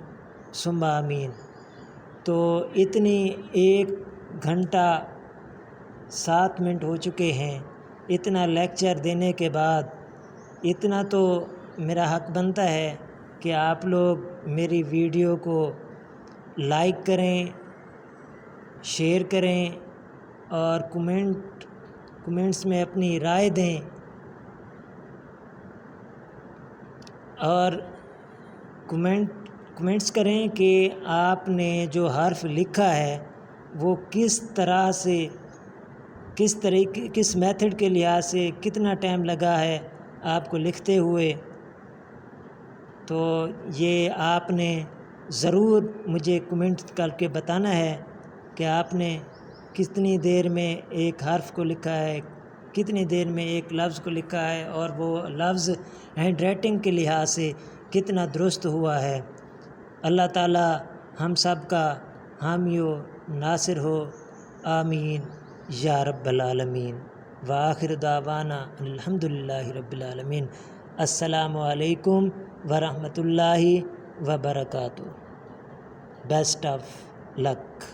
ثم آمین۔ تو اتنی 1 گھنٹہ 7 منٹ ہو چکے ہیں، اتنا لیکچر دینے کے بعد اتنا تو میرا حق بنتا ہے کہ آپ لوگ میری ویڈیو کو لائک کریں، شیئر کریں اور کمنٹس میں اپنی رائے دیں، اور کمنٹس کریں کہ آپ نے جو حرف لکھا ہے وہ کس طرح سے، کس میتھڈ کے لحاظ سے کتنا ٹائم لگا ہے آپ کو لکھتے ہوئے۔ تو یہ آپ نے ضرور مجھے کمنٹ کر کے بتانا ہے کہ آپ نے کتنی دیر میں ایک حرف کو لکھا ہے، کتنی دیر میں ایک لفظ کو لکھا ہے، اور وہ لفظ ہینڈ رائٹنگ کے لحاظ سے کتنا درست ہوا ہے۔ اللہ تعالی ہم سب کا حامی و ناصر ہو، آمین یا رب العالمین۔ وآخر دعوانا الحمدللہ رب العالمین۔ السلام علیکم ورحمۃ اللہ وبرکاتہ۔ Best of look.